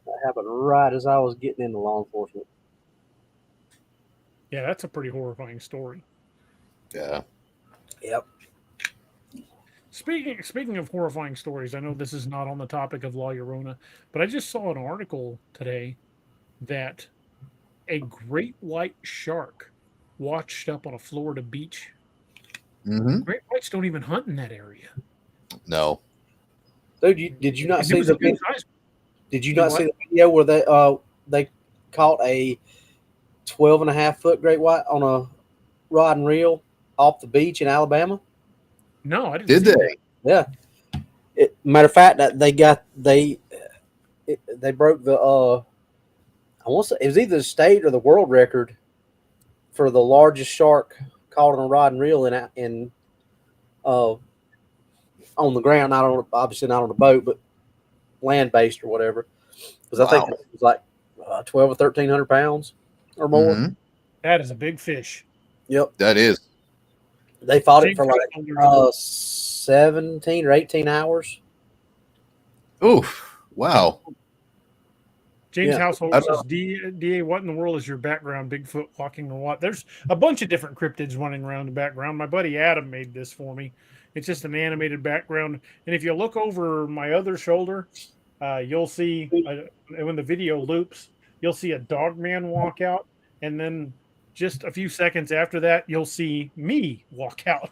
That happened right as I was getting into law enforcement. Yeah, that's a pretty horrifying story. Yeah. Yep. Speaking of horrifying stories, I know this is not on the topic of La Llorona, but I just saw an article today that a great white shark washed up on a Florida beach. Mm-hmm. Great whites don't even hunt in that area. No. Dude, did you not And it see was the a good size. Did you Do not what? see the video where they caught a 12.5-foot great white on a rod and reel off the beach in Alabama? No, I didn't. Did see they? that. Yeah. Matter of fact, that they broke the I want to say it was either the state or the world record for the largest shark caught on a rod and reel in on the ground, obviously not on a boat, but land based or whatever. Because I think Wow. it was like 12 or 1,300 pounds or more. Mhm. That is a big fish. Yep, That is. they fought it James for like Householder- 17 or 18 hours. Oof. Wow. James Yeah. Householder says, DA, what in the world is your background? Bigfoot walking or what? There's a bunch of different cryptids running around in the background. My buddy Adam made this for me. It's just an animated background. And if you look over my other shoulder, you'll see when the video loops, you'll see a dog man walk out. And then just a few seconds after that, you'll see me walk out.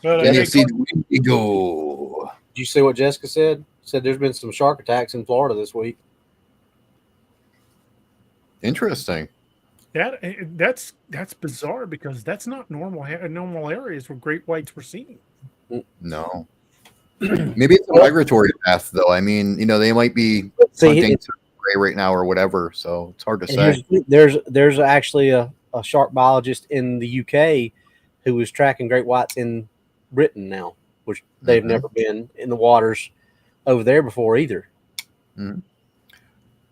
But And Yeah. you see the Wendigo. Did you see what Jessica said? Said there's been some shark attacks in Florida this week. Interesting. that's bizarre because that's not normal areas where great whites were seen. No. Maybe it's a migratory path, though. I mean, they might be hunting to prey right now or whatever, so it's hard to say. There's actually a shark biologist in the UK who is tracking great whites in Britain now, which they've never been in the waters over there before either. Mm-hmm.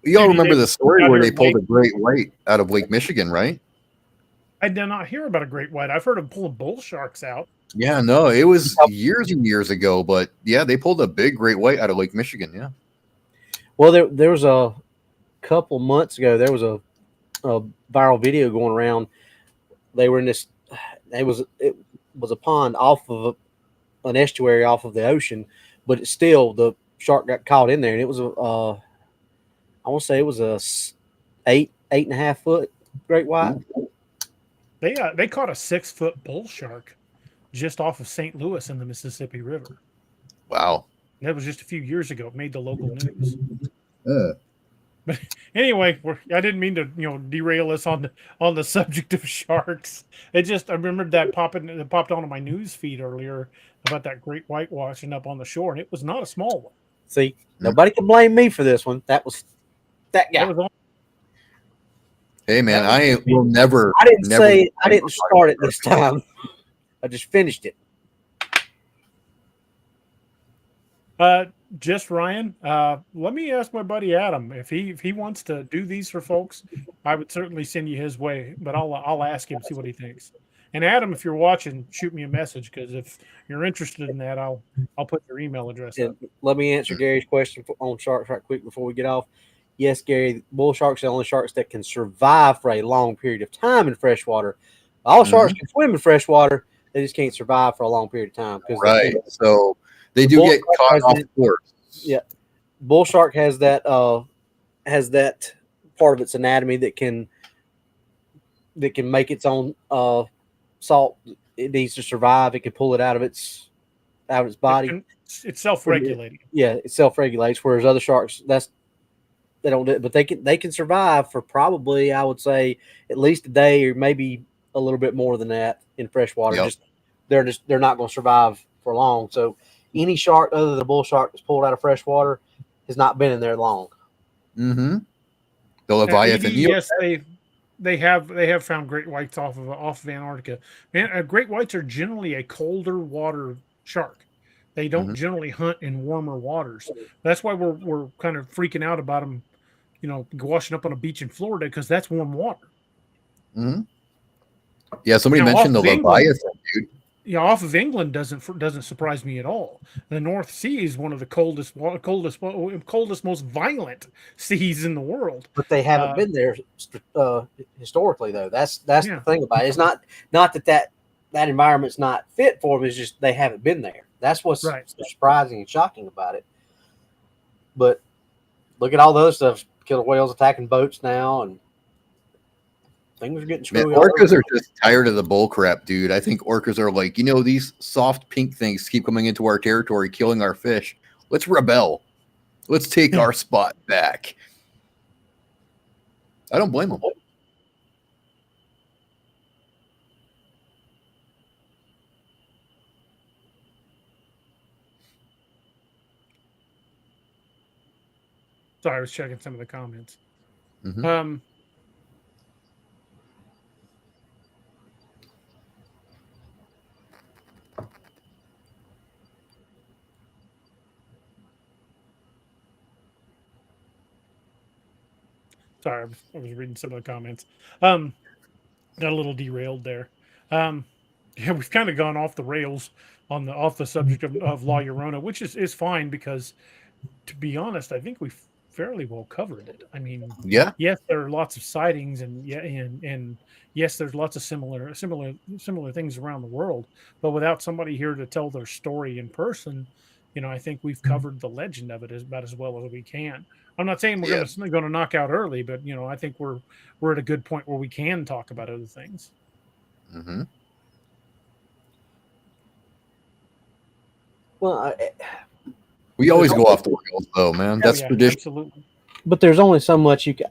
Y'all remember the story where they pulled a great white out of Lake Michigan, right? I did not hear about a great white. I've heard of pulling bull sharks out. Yeah, no, it was years and years ago, but yeah, they pulled a big great white out of Lake Michigan. Yeah. Well, there was a couple months ago. There was a viral video going around. They were in this. It was a pond off of an estuary off of the ocean, but it's still the shark got caught in there, and it was I want to say it was a 8.5 foot great white. They caught a 6-foot bull shark just off of St. Louis in the Mississippi River. Wow. That was just a few years ago. It made the local news. Yeah. But anyway, I didn't mean to derail us on the subject of sharks. I remembered that popped onto my news feed earlier about that great white washing up on the shore, and it was not a small one. See, nobody can blame me for this one. That was that guy. Hey man, I will never. I didn't start it this time. I just finished it. Just Ryan. Let me ask my buddy Adam if he wants to do these for folks. I would certainly send you his way, but I'll ask him, see what he thinks. And Adam, if you're watching, shoot me a message, because if you're interested in that, I'll put your email address up. Let me answer Gary's question on sharks right quick before we get off. Yes, Gary, bull sharks are the only sharks that can survive for a long period of time in freshwater. All sharks can swim in freshwater. They just can't survive for a long period of time. Right. So they do get caught off course. Yeah. Bull shark has that part of its anatomy that can make its own salt. It needs to survive. It can pull it out of its body. It's self-regulating. Yeah, it self-regulates. Whereas other sharks, they don't do it, but they can survive for probably, I would say, at least a day or maybe a little bit more than that in freshwater. Yep. They're not going to survive for long. So any shark other than a bull shark that's pulled out of freshwater has not been in there long. Mm-hmm. The Leviathan. Yes, they have found great whites off of Antarctica. Great whites are generally a colder water shark. They don't generally hunt in warmer waters. That's why we're kind of freaking out about them, washing up on a beach in Florida, because that's warm water. Mm-hmm. Yeah, somebody Now, mentioned the Leviathan, dude. Yeah, off of England doesn't surprise me at all. The North Sea is one of the coldest, most violent seas in the world. But they haven't been there historically, though. That's the thing about it. It's not that environment's not fit for them. It's just they haven't been there. That's what's surprising and shocking about it. But look at all the other stuff. Killer whales attacking boats now, and things are getting screwy. Man, orcas are just tired of the bull crap, dude. I think orcas are like, these soft pink things keep coming into our territory, killing our fish. Let's rebel. Let's take our spot back. I don't blame them. Sorry, I was checking some of the comments. Mm-hmm. Sorry, I was reading some of the comments. Got a little derailed there. Yeah, we've kind of gone off the rails off the subject of La Llorona, which is fine, because, to be honest, I think we've fairly well covered it. I mean, yes, there are lots of sightings, and yes, there's lots of similar things around the world, but without somebody here to tell their story in person, I think we've covered the legend of it about as well as we can. I'm not saying we're going to knock out early, but I think we're at a good point where we can talk about other things. Mm-hmm. Well, we always go off the rails, though, man. That's tradition. Absolutely. But there's only so much you can,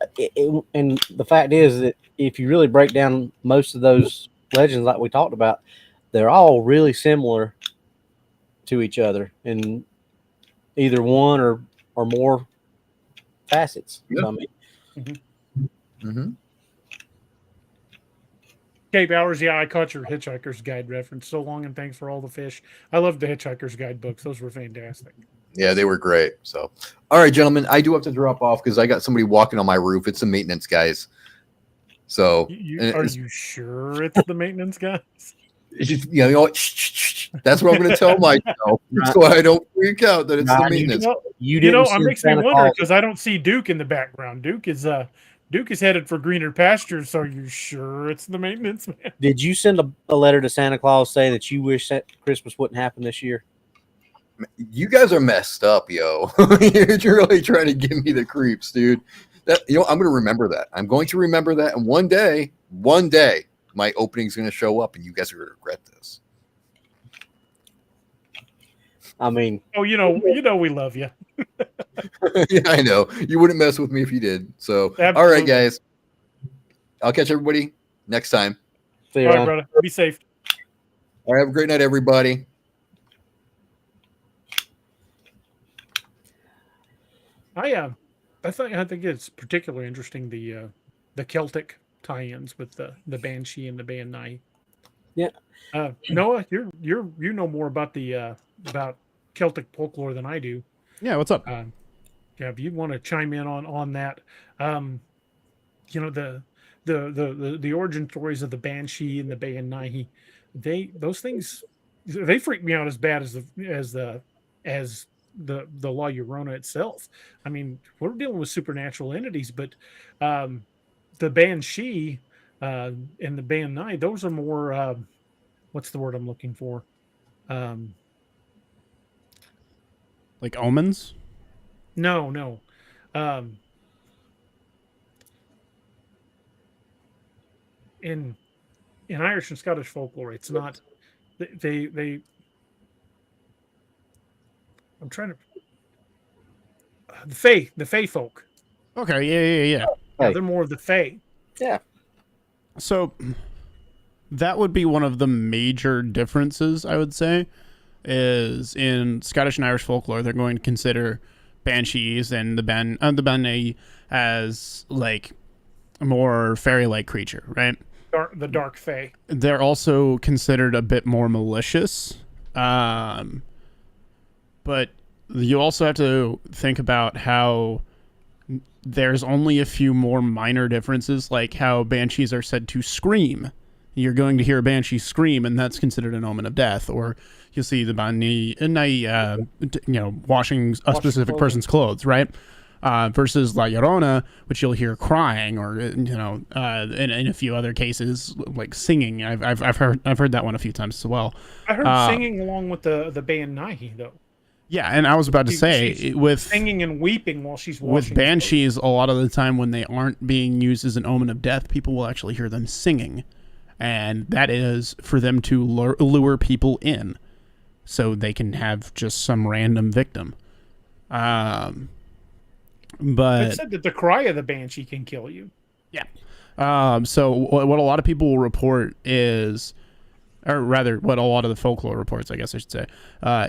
and the fact is that if you really break down most of those legends like we talked about, they're all really similar to each other in either one or more facets. Yeah. I mean, Mm-hmm. Kay Bowers, I caught your Hitchhiker's Guide reference. So long and thanks for all the fish. I loved the Hitchhiker's Guide books. Those were fantastic. Yeah, they were great. So, all right, gentlemen, I do have to drop off because I got somebody walking on my roof. It's the maintenance guys. So, are you sure it's the maintenance guys? It's just, that's what I'm going to tell myself, so I don't freak out that it's the maintenance. It makes me wonder, because I don't see Duke in the background. Duke is headed for greener pastures. So, are you sure it's the maintenance man? Did you send a letter to Santa Claus saying that you wish that Christmas wouldn't happen this year? You guys are messed up, yo. You're really trying to give me the creeps, dude. I'm going to remember that. I'm going to remember that, and one day, my opening's going to show up, and you guys are going to regret this. I mean, we love you. Yeah, I know. You wouldn't mess with me if you did. So, Absolutely. All right, guys. I'll catch everybody next time. See you all right, brother. Be safe. All right, have a great night, everybody. I think it's particularly interesting, the Celtic tie-ins with the Banshee and the Banshee. Yeah. Noah, you know more about about Celtic folklore than I do. Yeah, what's up? If you want to chime in on that, the origin stories of the Banshee and the Banshee, those things, they freak me out as bad as the La Llorona itself. I mean, we're dealing with supernatural entities, but the Banshee and the Banshee, those are more what's the word I'm looking for? Like omens? No. In Irish and Scottish folklore, it's not they I'm trying to the Fae folk. Okay, yeah. Yeah, they're more of the Fae. Yeah. So that would be one of the major differences, I would say, is in Scottish and Irish folklore, they're going to consider banshees and the Banshee as like a more fairy-like creature, right? The dark fae. They're also considered a bit more malicious, but you also have to think about how there's only a few more minor differences, like how banshees are said to scream. You're going to hear a banshee scream, and that's considered an omen of death. Or you'll see the Banshee, washing a specific person's clothes, right? Versus La Llorona, which you'll hear crying, or in a few other cases like singing. I've heard that one a few times as well. I heard singing along with the Banshee though. Yeah, and I was about to say, with singing and weeping while she's washing. With banshees, a lot of the time when they aren't being used as an omen of death, people will actually hear them singing. And that is for them to lure people in so they can have just some random victim. But it said that the cry of the banshee can kill you. Yeah. So what a lot of people will report is, or rather what a lot of the folklore reports, I guess I should say,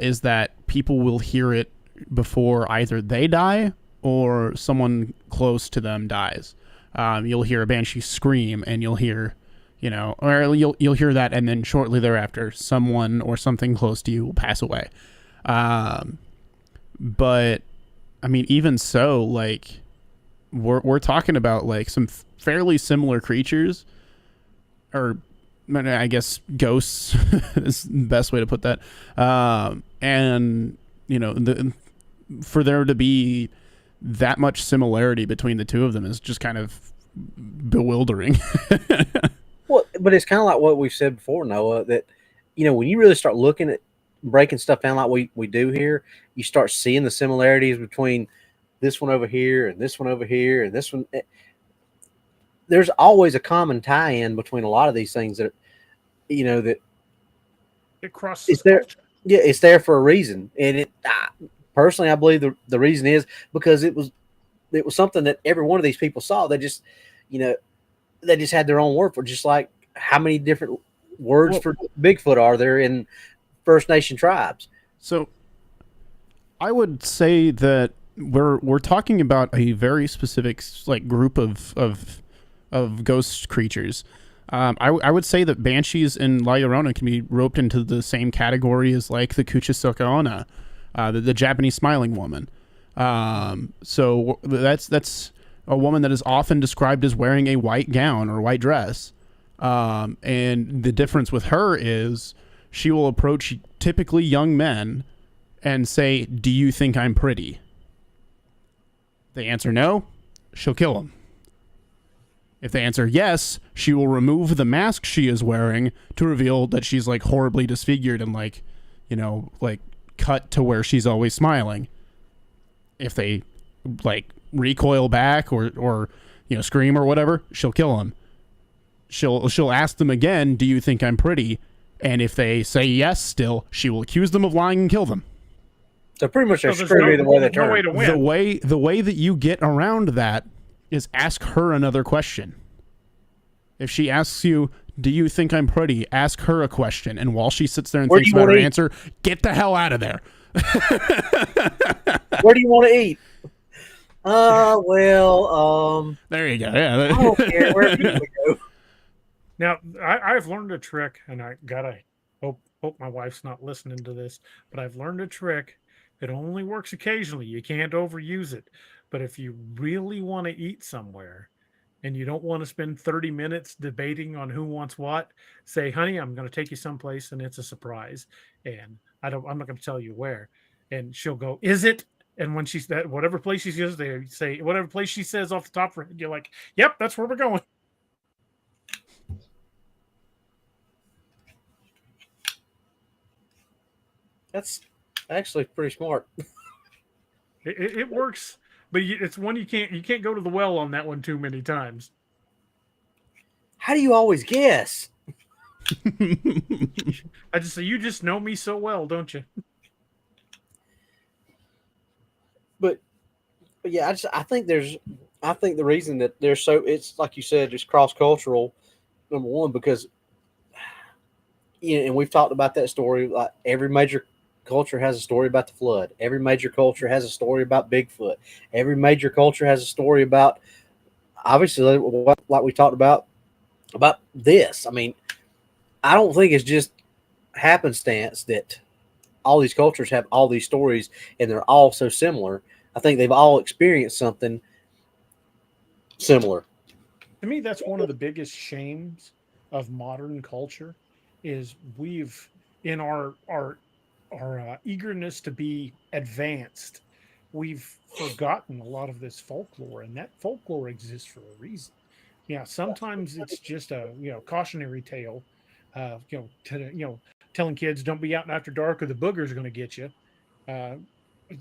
is that people will hear it before either they die or someone close to them dies. You'll hear a banshee scream, and you'll hear, or you'll hear that, and then shortly thereafter, someone or something close to you will pass away. But I mean, even so, like we're talking about like some fairly similar creatures, or I guess ghosts is the best way to put that. And for there to be that much similarity between the two of them is just kind of bewildering. Well, but it's kind of like what we've said before, Noah, that, when you really start looking at breaking stuff down like we do here, you start seeing the similarities between this one over here and this one over here and this one. There's always a common tie-in between a lot of these things that, that it crosses. Yeah, it's there for a reason. And personally, I believe the reason is because it was something that every one of these people saw. They just, they just had their own word for it. Just like how many different words for Bigfoot are there in First Nation tribes? So I would say that we're talking about a very specific like group of ghost creatures. I would say that banshees and La Llorona can be roped into the same category as like the Kuchisokaona, the Japanese smiling woman. So that's a woman that is often described as wearing a white gown or white dress. And the difference with her is she will approach typically young men and say, "Do you think I'm pretty?" They answer no, she'll kill them. If they answer yes, she will remove the mask she is wearing to reveal that she's like horribly disfigured and like cut to where she's always smiling. If they like recoil back or scream or whatever, she'll kill them. She'll ask them again, "Do you think I'm pretty?" And if they say yes still, she will accuse them of lying and kill them. So pretty much they're screwed either way they turn. The way that you get around that is ask her another question. If she asks you, "Do you think I'm pretty?" ask her a question, and while she sits there and thinks about her answer, get the hell out of there. Where do you want to eat? There you go. Yeah. I don't care. Where do you go? Now, I've learned a trick, and I gotta hope my wife's not listening to this, but I've learned a trick. It only works occasionally. You can't overuse it. But if you really want to eat somewhere and you don't want to spend 30 minutes debating on who wants what, say, "Honey, I'm going to take you someplace and it's a surprise. And I'm not going to tell you where." And she'll go, "Is it?" And when she's that, whatever place she says, they say, whatever place she says off the top of her head, you're like, "Yep, that's where we're going." That's actually pretty smart. It works, but it's one you can't go to the well on that one too many times. How do you always guess? I just say, you just know me so well, don't you? But yeah, I think the reason that they're so, it's like you said, just cross-cultural, number one, because and we've talked about that story, like every major culture has a story about the flood. Every major culture has a story about Bigfoot. Every major culture has a story about, obviously, like we talked about this. I mean, I don't think it's just happenstance that all these cultures have all these stories and they're all so similar. I think they've all experienced something similar. To me, that's one of the biggest shames of modern culture is we've in our eagerness to be advanced, we've forgotten a lot of this folklore, and that folklore exists for a reason. Yeah, sometimes it's just a cautionary tale, telling kids don't be out after dark or the boogers are going to get you. Uh,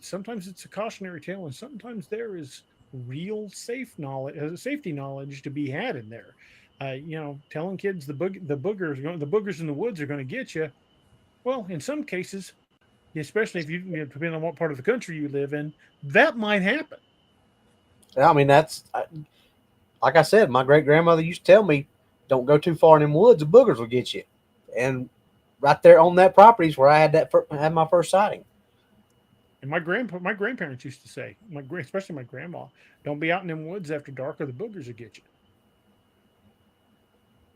Sometimes it's a cautionary tale, and sometimes there is real safety knowledge to be had in there. Telling kids the boogers in the woods are going to get you. Well, in some cases, especially if depending on what part of the country you live in, that might happen. I mean, that's like I said, my great grandmother used to tell me, "Don't go too far in them woods; the boogers will get you." And right there on that property is where I had my first sighting. And my grandparents used to say, especially my grandma, don't be out in them woods after dark or the boogers will get you.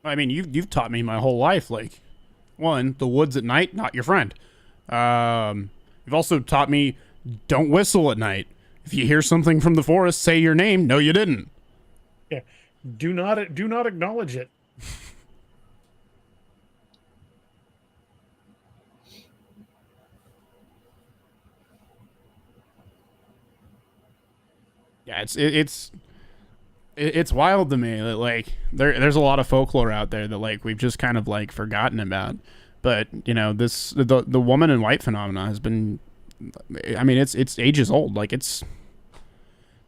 I mean, you've taught me my whole life, like, one, the woods at night, not your friend. You've also taught me don't whistle at night. If you hear something from the forest, say your name. No, you didn't. Yeah, do not acknowledge it. Yeah, it's wild to me that like there's a lot of folklore out there that like we've just kind of like forgotten about. But the woman in white phenomena has been, I mean, it's ages old. Like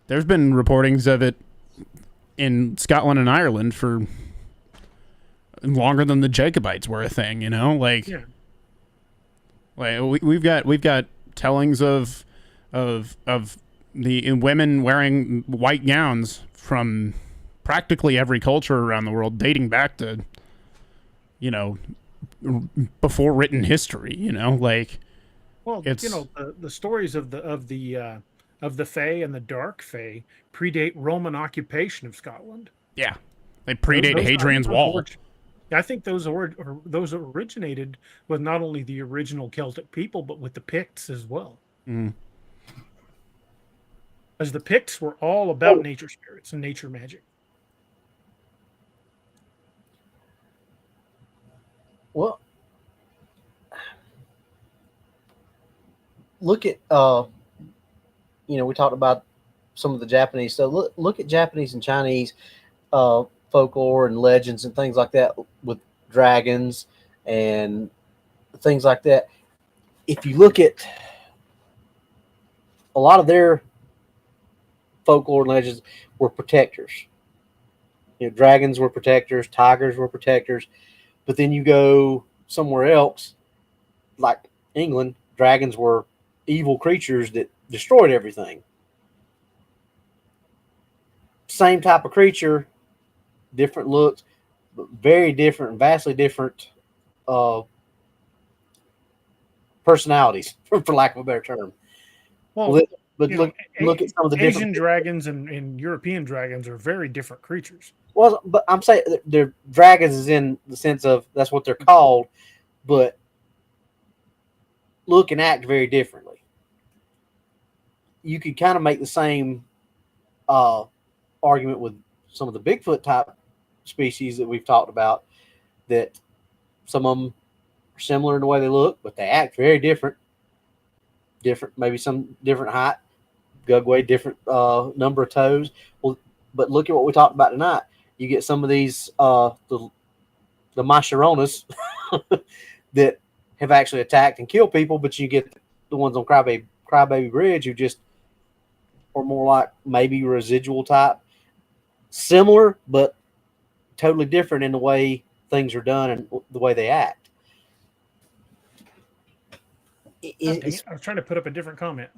there's been reportings of it in Scotland and Ireland for longer than the Jacobites were a thing. Like we've got tellings of the women wearing white gowns from practically every culture around the world, dating back to before written history. Like, well, it's the stories of the Fae and the Dark Fae predate Roman occupation of Scotland. Yeah, they predate Hadrian's Wall. I think those originated with not only the original Celtic people, but with the Picts as well. Mm. As the Picts were all about nature spirits and nature magic. Well, look at we talked about some of the Japanese. So look at Japanese and Chinese folklore and legends and things like that with dragons and things like that. If you look at a lot of their folklore and legends were protectors. Dragons were protectors, tigers were protectors. But then you go somewhere else, like England, dragons were evil creatures that destroyed everything. Same type of creature, different looks, but very different, vastly different personalities, for lack of a better term. Well, but look at some of the Asian dragons and European dragons are very different creatures. Well, but I'm saying they're dragons is in the sense of that's what they're called, but look and act very differently. You could kind of make the same argument with some of the Bigfoot type species that we've talked about, that some of them are similar in the way they look, but they act very different. Maybe some different height, gugway, different number of toes. Well, but look at what we talked about tonight. You get some of these the Machironas that have actually attacked and killed people, but you get the ones on Crybaby Bridge who just are more like maybe residual type, similar but totally different in the way things are done and the way they act. I was trying to put up a different comment.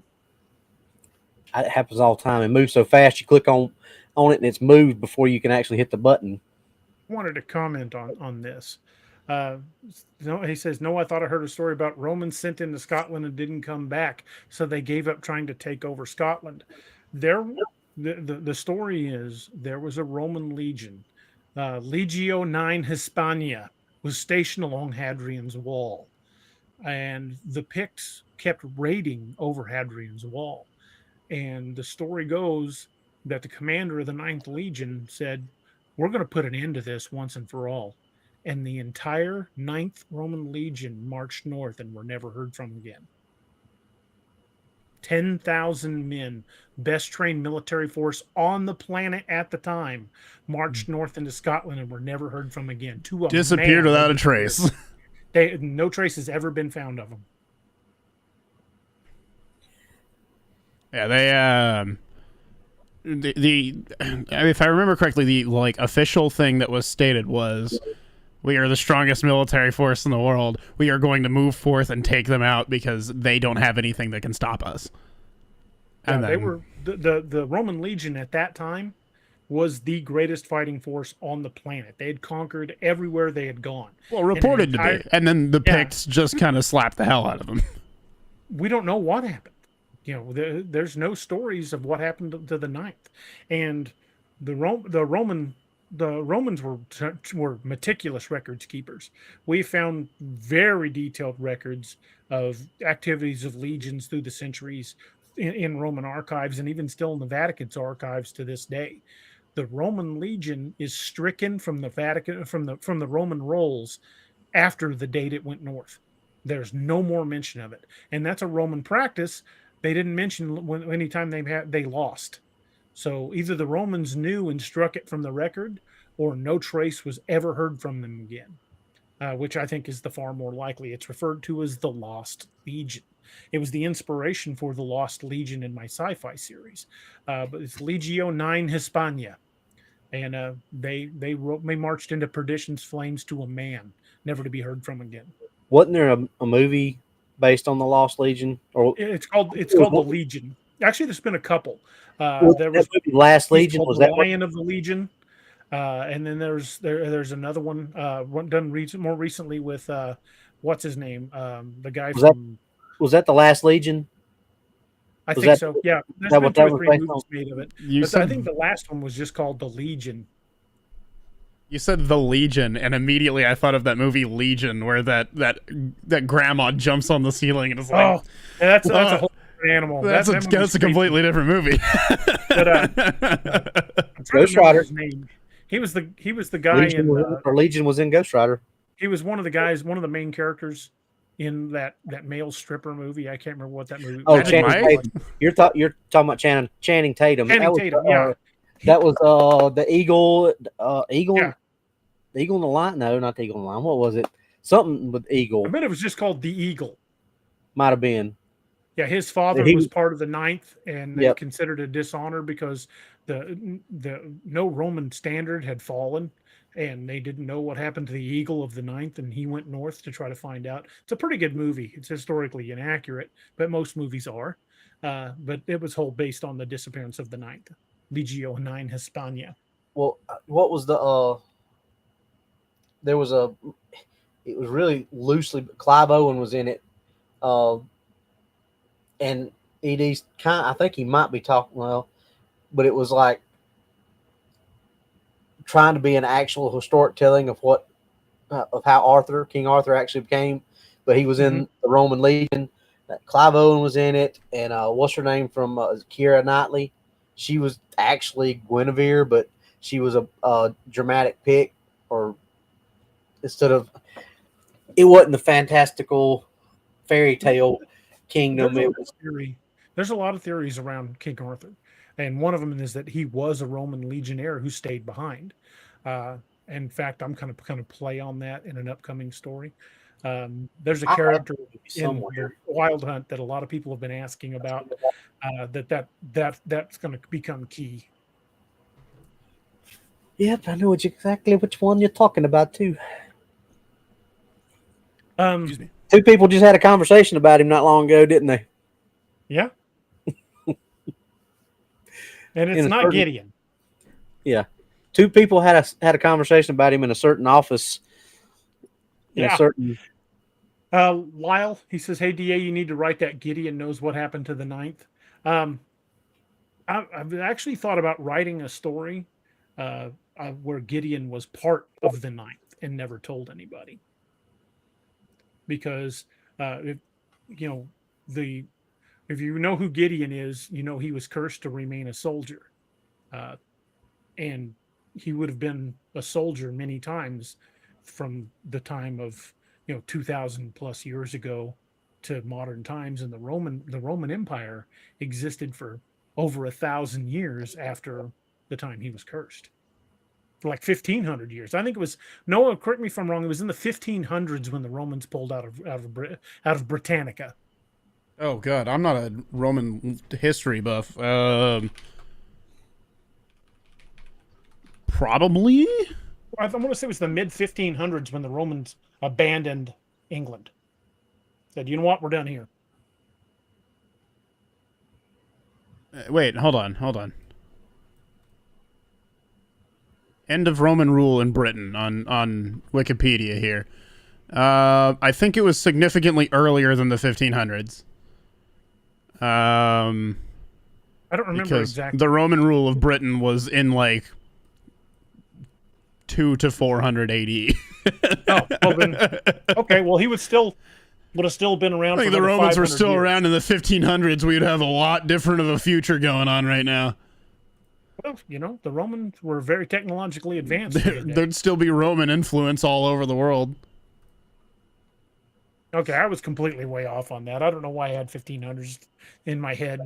It happens all the time. It moves so fast. You click on it and it's moved before you can actually hit the button. I wanted to comment on this. No, he says, no, I thought I heard a story about Romans sent into Scotland and didn't come back, so they gave up trying to take over Scotland. There, the story is there was a Roman legion, Legio 9 Hispania, was stationed along Hadrian's Wall, and the Picts kept raiding over Hadrian's Wall. And the story goes that the commander of the Ninth Legion said, we're going to put an end to this once and for all. And the entire Ninth Roman Legion marched north and were never heard from again. 10,000 men, best trained military force on the planet at the time, marched north into Scotland and were never heard from again. Disappeared without a trace. No trace has ever been found of them. Yeah, if I remember correctly, the like official thing that was stated was, we are the strongest military force in the world. We are going to move forth and take them out because they don't have anything that can stop us. And they were the Roman Legion at that time was the greatest fighting force on the planet. They had conquered everywhere they had gone. Well, reported to be. And then the Picts just kind of slapped the hell out of them. We don't know what happened. You know, there's no stories of what happened to the Ninth. And the Romans were meticulous records keepers. We found very detailed records of activities of legions through the centuries in Roman archives, and even still in the Vatican's archives to this day. The Roman legion is stricken from the Vatican, from the Roman rolls after the date it went north. There's no more mention of it, and that's a Roman practice. They didn't mention anytime they lost. So either the Romans knew and struck it from the record, or no trace was ever heard from them again, which I think is the far more likely. It's referred to as the Lost Legion. It was the inspiration for the Lost Legion in my sci-fi series, but it's Legio 9 Hispania, and they marched into perdition's flames to a man, never to be heard from again. Wasn't there a movie based on the Lost Legion? Or it's called the Legion. Actually, there's been a couple. There was Last Legion, was that Lion of the Legion, and then there's another one done more recently with what's his name, the guy was that the Last Legion? I think so. Yeah, there's been 2 or 3 movies made of it. I think the last one was just called The Legion. You said The Legion, and immediately I thought of that movie Legion, where that grandma jumps on the ceiling and is like, "Oh, that's a whole different animal." That's a completely different movie. But, Ghost Rider. His name. He was the guy Legion was in Ghost Rider. He was one of the main characters in that male stripper movie. I can't remember what that movie. Oh, Channing Tatum. You're talking about Channing Tatum. Channing Tatum. Yeah. That was the Eagle. Yeah. The Eagle and the Lion? No, not the Eagle and the Lion. What was it? Something with Eagle. I bet it was just called The Eagle. Might have been. Yeah, his father was part of the Ninth, and they considered a dishonor because the no Roman standard had fallen, and they didn't know what happened to the Eagle of the Ninth, and he went north to try to find out. It's a pretty good movie. It's historically inaccurate, but most movies are. But it was whole based on the disappearance of the Ninth, Legio 9 Hispania. Well, what was the it was really loosely, Clive Owen was in it. And ED's I think he might be talking, but it was like trying to be an actual historic telling of of how King Arthur actually became, but he was in the Roman Legion. Clive Owen was in it. And what's her name from Keira Knightley? She was actually Guinevere, but she was a dramatic pick, or instead of, it wasn't the fantastical fairy tale kingdom. There's a lot of theories around King Arthur, and one of them is that he was a Roman legionnaire who stayed behind. In fact, I'm kind of play on that in an upcoming story. There's a character in Wild Hunt that a lot of people have been asking about. That's going to become key. Yep, I know exactly which one you're talking about too. Excuse me. 2 people just had a conversation about him not long ago, didn't they? Yeah. And it's not Gideon. Yeah. 2 people had a conversation about him in a certain office Yeah. certain. Lyle, he says, "Hey DA, you need to write that Gideon knows what happened to the ninth." I've actually thought about writing a story where Gideon was part of the ninth and never told anybody, because if you know the if you know who Gideon is, you know he was cursed to remain a soldier, and he would have been a soldier many times from the time of 2000 plus years ago to modern times. And the Roman Empire existed for over 1,000 years after the time he was cursed, for like 1,500 years. I think it was, Noah, correct me if I'm wrong, it was in the 1500s when the Romans pulled out of Britannica. Oh god, I'm not a Roman history buff. Probably. I want to say it was the mid 1500s when the Romans abandoned England. Said, you know what, we're done here. Wait, hold on. End of Roman rule in Britain on Wikipedia here. I think it was significantly earlier than the 1500s. I don't remember exactly. The Roman rule of Britain was in like 2 to 400 AD. Oh, well then, okay. Well, he would have still been around. I think the Romans were still around in the 1500s. We'd have a lot different of a future going on right now. Well, the Romans were very technologically advanced. There'd still be Roman influence all over the world. Okay, I was completely way off on that. I don't know why I had 1500s in my head.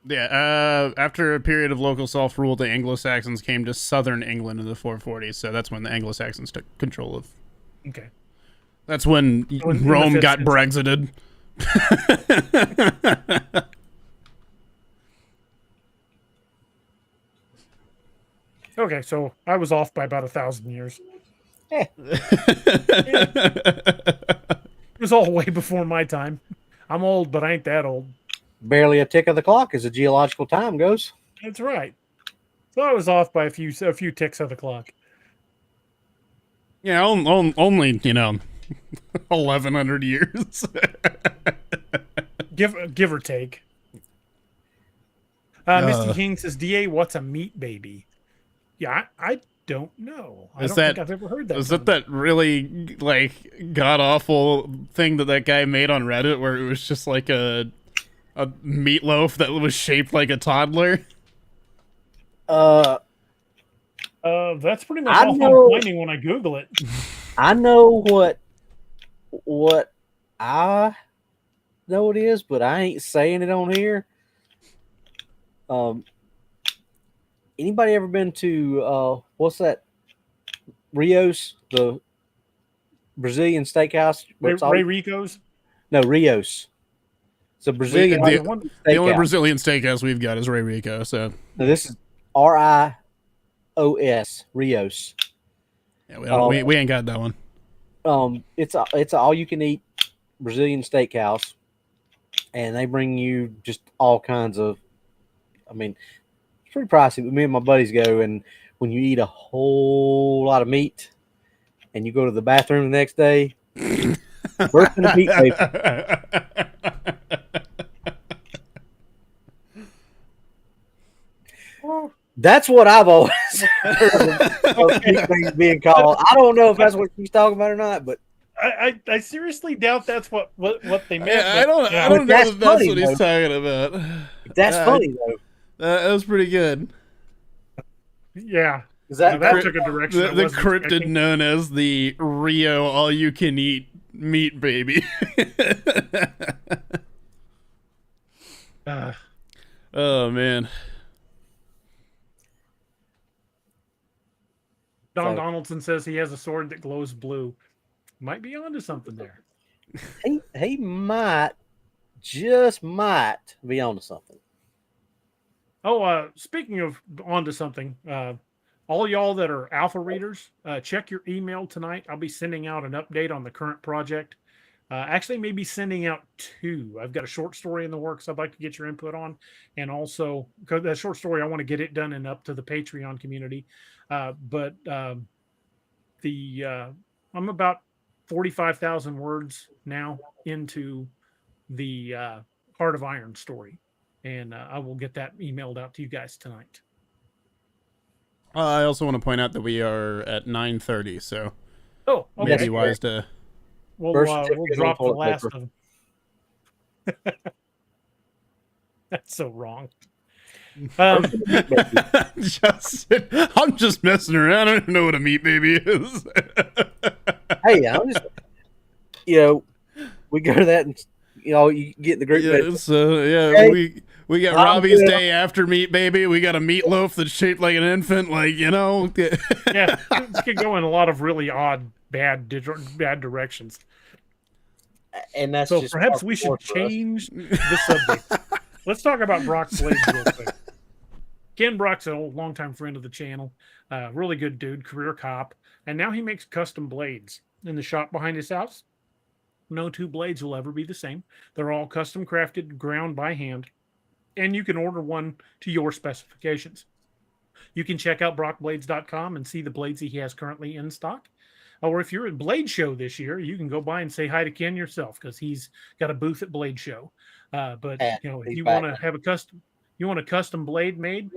Yeah, after a period of local self-rule, the Anglo-Saxons came to southern England in the 440s, so that's when the Anglo-Saxons took control of. Okay. That's when Rome got Brexited. Okay, so I was off by about 1,000 years. It was all way before my time. I'm old, but I ain't that old. Barely a tick of the clock as the geological time goes. That's right. So I was off by a few ticks of the clock. Yeah, only 1,100 years. give or take. Misty King says, "Da, what's a meat baby?" Yeah, I don't know. I don't think I've ever heard that. Is that really god awful thing that guy made on Reddit where it was just like a meatloaf that was shaped like a toddler? That's pretty much all I'm finding when I Google it. I know what I know it is, but I ain't saying it on here. Anybody ever been to what's that? Rios, the Brazilian steakhouse. Ray Rico's? No, Rios. It's a Brazilian. The only Brazilian steakhouse we've got is Ray Rico. So now this is RIOS, Rios. Yeah, we ain't got that one. It's a all you can eat Brazilian steakhouse, and they bring you just all kinds of. I mean, it's pretty pricey. But me and my buddies go, and when you eat a whole lot of meat, and you go to the bathroom the next day, where's the meat, baby? That's what I've always heard of things being called. I don't know if that's what she's talking about or not, but I seriously doubt that's what they meant. I don't know if that's what he's talking about. That's funny though. That was pretty good. Yeah. That took a direction. The cryptid known as the Rio all-you-can-eat meat baby. Oh man. Don Donaldson says he has a sword that glows blue. Might be onto something there. He might, just might be onto something. Oh, speaking of onto something, all y'all that are alpha readers, check your email tonight. I'll be sending out an update on the current project. Actually, maybe sending out 2. I've got a short story in the works I'd like to get your input on, and also because that short story I want to get it done and up to the Patreon community. But I'm about 45,000 words now into the Heart of Iron story, and I will get that emailed out to you guys tonight. I also want to point out that we are at 9:30, so Oh, okay. maybe wise to. We'll certificate drop the on toilet last paper. of them. That's so wrong. Justin, I'm just messing around. I don't know what a meat baby is. Hey, I'm just, we go to that and you get in the group. Yeah, so Hey, we got I'm Robbie's good. day after meat baby. We got a meatloaf that's shaped like an infant, like Yeah, this could go in a lot of really odd, bad directions. And that's So just perhaps par we for should course for us. change the subject. Let's talk about Brock Blades real quick. Ken Brock's a longtime friend of the channel, really good dude, career cop, and now he makes custom blades in the shop behind his house. No 2 blades will ever be the same. They're all custom crafted, ground by hand, and you can order one to your specifications. You can check out brockblades.com and see the blades he has currently in stock. Or if you're at Blade Show this year, you can go by and say hi to Ken yourself because he's got a booth at Blade Show. But if he's you back want to have a custom blade made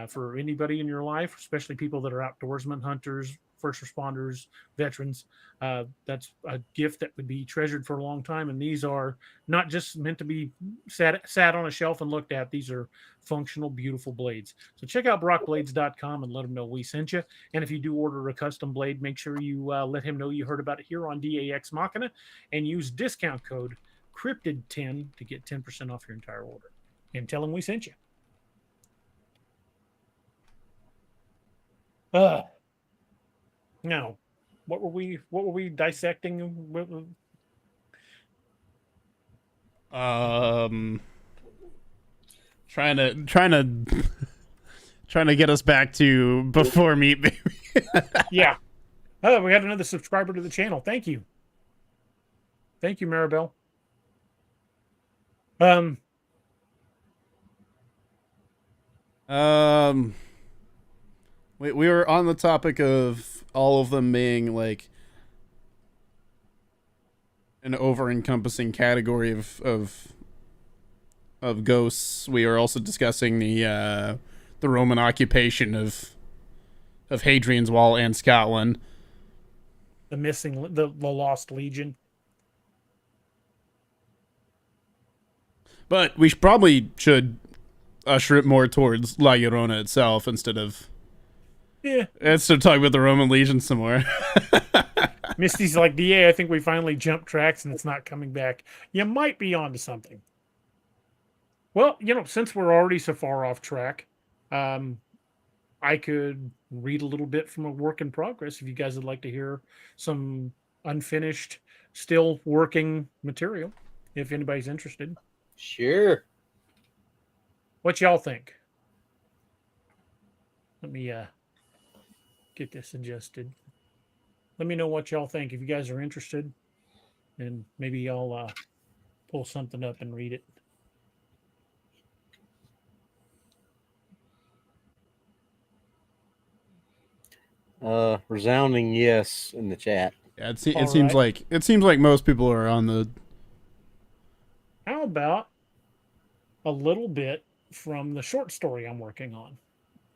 for anybody in your life, especially people that are outdoorsmen, hunters, first responders, veterans, that's a gift that would be treasured for a long time. And these are not just meant to be sat on a shelf and looked at. These are functional, beautiful blades. So check out brockblades.com and let them know we sent you. And if you do order a custom blade, make sure you let him know you heard about it here on Ex Machina and use discount code Cryptid10 to get 10% off your entire order. And tell him we sent you. Now, what were we dissecting? Trying to get us back to before meat baby. Yeah. Oh, we had another subscriber to the channel. Thank you. Thank you, Maribel. We were on the topic of all of them being like an over-encompassing category of ghosts. We are also discussing the Roman occupation of Hadrian's Wall and Scotland. The Lost Legion. But we probably should usher it more towards La Llorona itself instead of talking about the Roman Legion some more. Misty's like, DA, I think we finally jumped tracks and it's not coming back. You might be onto something. Well, since we're already so far off track, I could read a little bit from a work in progress if you guys would like to hear some unfinished, still working material, if anybody's interested. Sure. What y'all think? Let me get this adjusted. Let me know what y'all think if you guys are interested, and maybe I'll pull something up and read it. Resounding yes in the chat. Yeah, it seems like most people are on the. How about a little bit from the short story I'm working on?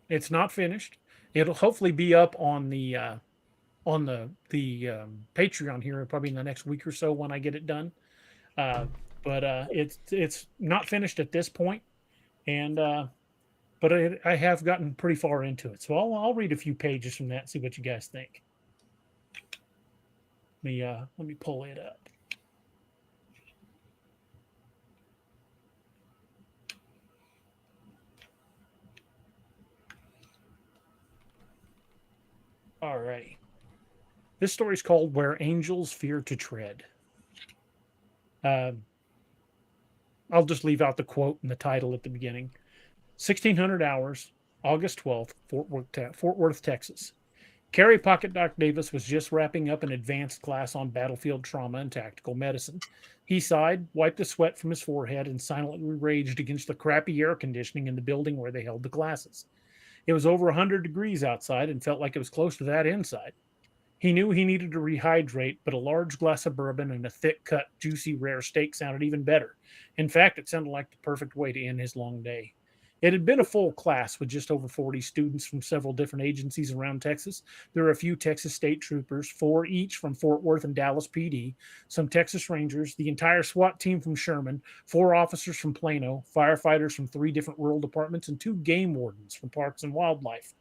It's not finished. It'll hopefully be up on the Patreon here probably in the next week or so when I get it done. But it's not finished at this point, and but I have gotten pretty far into it. So I'll read a few pages from that and see what you guys think. Let me pull it up. All right. This story is called Where Angels Fear to Tread. I'll just leave out the quote and the title at the beginning. 1600 hours, August 12th, Fort Worth, Texas. Carrie Pocket Doc Davis was just wrapping up an advanced class on battlefield trauma and tactical medicine. He sighed, wiped the sweat from his forehead, and silently raged against the crappy air conditioning in the building where they held the classes. It was over 100 degrees outside and felt like it was close to that inside. He knew he needed to rehydrate, but a large glass of bourbon and a thick cut, juicy, rare steak sounded even better. In fact, it sounded like the perfect way to end his long day. It had been a full class with just over 40 students from several different agencies around Texas. There were a few Texas state troopers, 4 each from Fort Worth and Dallas PD, some Texas Rangers, the entire SWAT team from Sherman, 4 officers from Plano, firefighters from 3 different rural departments, and 2 game wardens from Parks and Wildlife.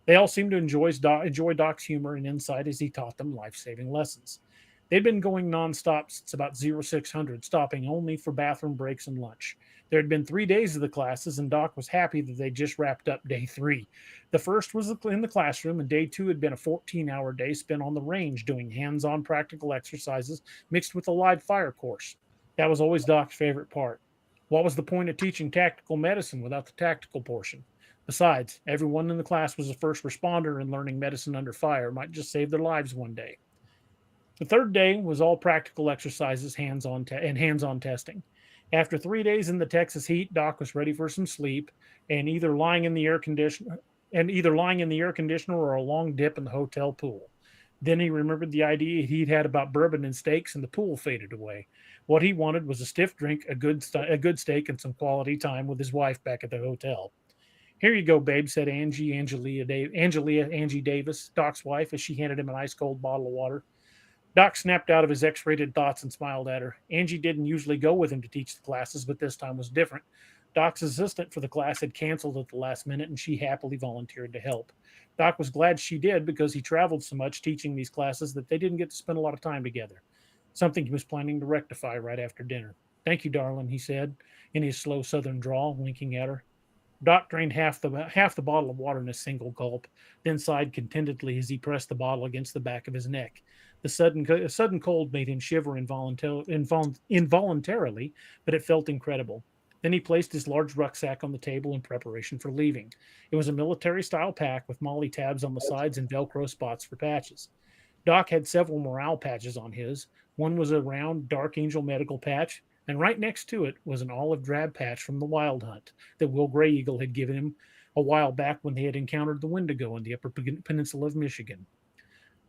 They all seemed to enjoy Doc's humor and insight as he taught them life-saving lessons. They'd been going nonstop since about 0600, stopping only for bathroom breaks and lunch. There had been 3 days of the classes, and Doc was happy that they just wrapped up day 3. The first was in the classroom, and day 2 had been a 14-hour day spent on the range doing hands-on practical exercises mixed with a live fire course. That was always Doc's favorite part. What was the point of teaching tactical medicine without the tactical portion? Besides, everyone in the class was a first responder, and learning medicine under fire might just save their lives one day. The third day was all practical exercises, hands-on testing. After 3 days in the Texas heat, Doc was ready for some sleep and either lying in the air conditioner or a long dip in the hotel pool. Then he remembered the idea he'd had about bourbon and steaks, and the pool faded away. What he wanted was a stiff drink, a good steak, and some quality time with his wife back at the hotel. "Here you go, babe," said Angie Davis, Doc's wife, as she handed him an ice-cold bottle of water. Doc snapped out of his X-rated thoughts and smiled at her. Angie didn't usually go with him to teach the classes, but this time was different. Doc's assistant for the class had canceled at the last minute, and she happily volunteered to help. Doc was glad she did because he traveled so much teaching these classes that they didn't get to spend a lot of time together, something he was planning to rectify right after dinner. "Thank you, darling," he said, in his slow southern drawl, winking at her. Doc drained half the bottle of water in a single gulp, then sighed contentedly as he pressed the bottle against the back of his neck. The sudden cold made him shiver involuntarily, but it felt incredible. Then he placed his large rucksack on the table in preparation for leaving. It was a military-style pack with MOLLE tabs on the sides and Velcro spots for patches. Doc had several morale patches on his. One was a round Dark Angel medical patch, and right next to it was an olive drab patch from the Wild Hunt that Will Gray Eagle had given him a while back when they had encountered the Wendigo in the Upper Peninsula of Michigan.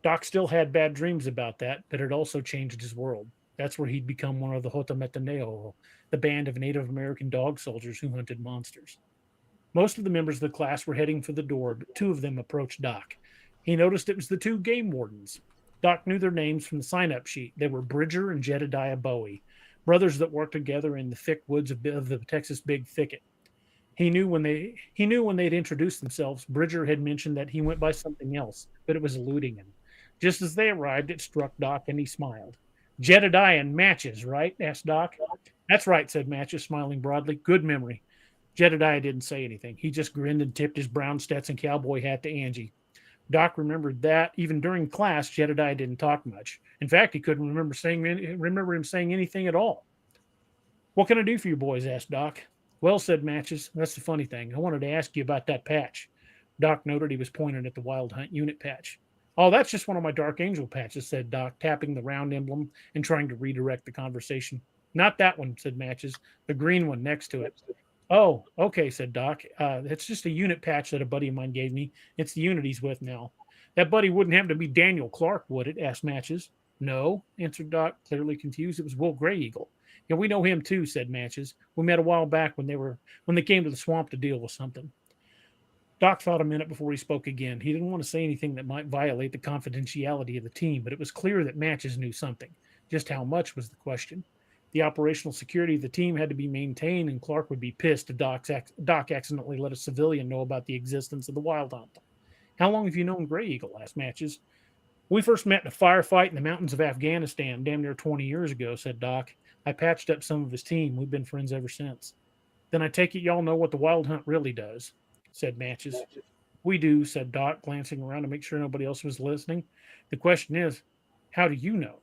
Doc still had bad dreams about that, but it also changed his world. That's where he'd become one of the Hotometaneo, the band of Native American dog soldiers who hunted monsters. Most of the members of the class were heading for the door, but 2 of them approached Doc. He noticed it was the 2 game wardens. Doc knew their names from the sign-up sheet. They were Bridger and Jedediah Bowie, brothers that worked together in the thick woods of the Texas Big Thicket. He knew when they'd introduced themselves, Bridger had mentioned that he went by something else, but it was eluding him. Just as they arrived, it struck Doc, and he smiled. "Jedediah and Matches, right?" asked Doc. "That's right," said Matches, smiling broadly. "Good memory." Jedediah didn't say anything. He just grinned and tipped his brown Stetson cowboy hat to Angie. Doc remembered that even during class, Jedediah didn't talk much. In fact, he couldn't remember him saying anything at all. "What can I do for you boys?" asked Doc. "Well," said Matches, "that's the funny thing. I wanted to ask you about that patch." Doc noted he was pointing at the Wild Hunt unit patch. "Oh, that's just one of my Dark Angel patches," said Doc, tapping the round emblem and trying to redirect the conversation. "Not that one," said Matches. "The green one next to it." "Oh, okay," said Doc. It's just a unit patch that a buddy of mine gave me. It's the unit he's with now." "That buddy wouldn't happen to be Daniel Clark, would it?" asked Matches. "No," answered Doc, clearly confused. "It was Will Gray Eagle." "Yeah, we know him too," said Matches. "We met a while back when they came to the swamp to deal with something." Doc thought a minute before he spoke again. He didn't want to say anything that might violate the confidentiality of the team, but it was clear that Matches knew something. Just how much was the question. The operational security of the team had to be maintained, and Clark would be pissed if Doc accidentally let a civilian know about the existence of the Wild Hunt. "How long have you known Gray Eagle?" asked Matches. "We first met in a firefight in the mountains of Afghanistan damn near 20 years ago," said Doc. "I patched up some of his team. We've been friends ever since." "Then I take it y'all know what the Wild Hunt really does," said Matches. "We do," said Doc, glancing around to make sure nobody else was listening. "The question is, how do you know?"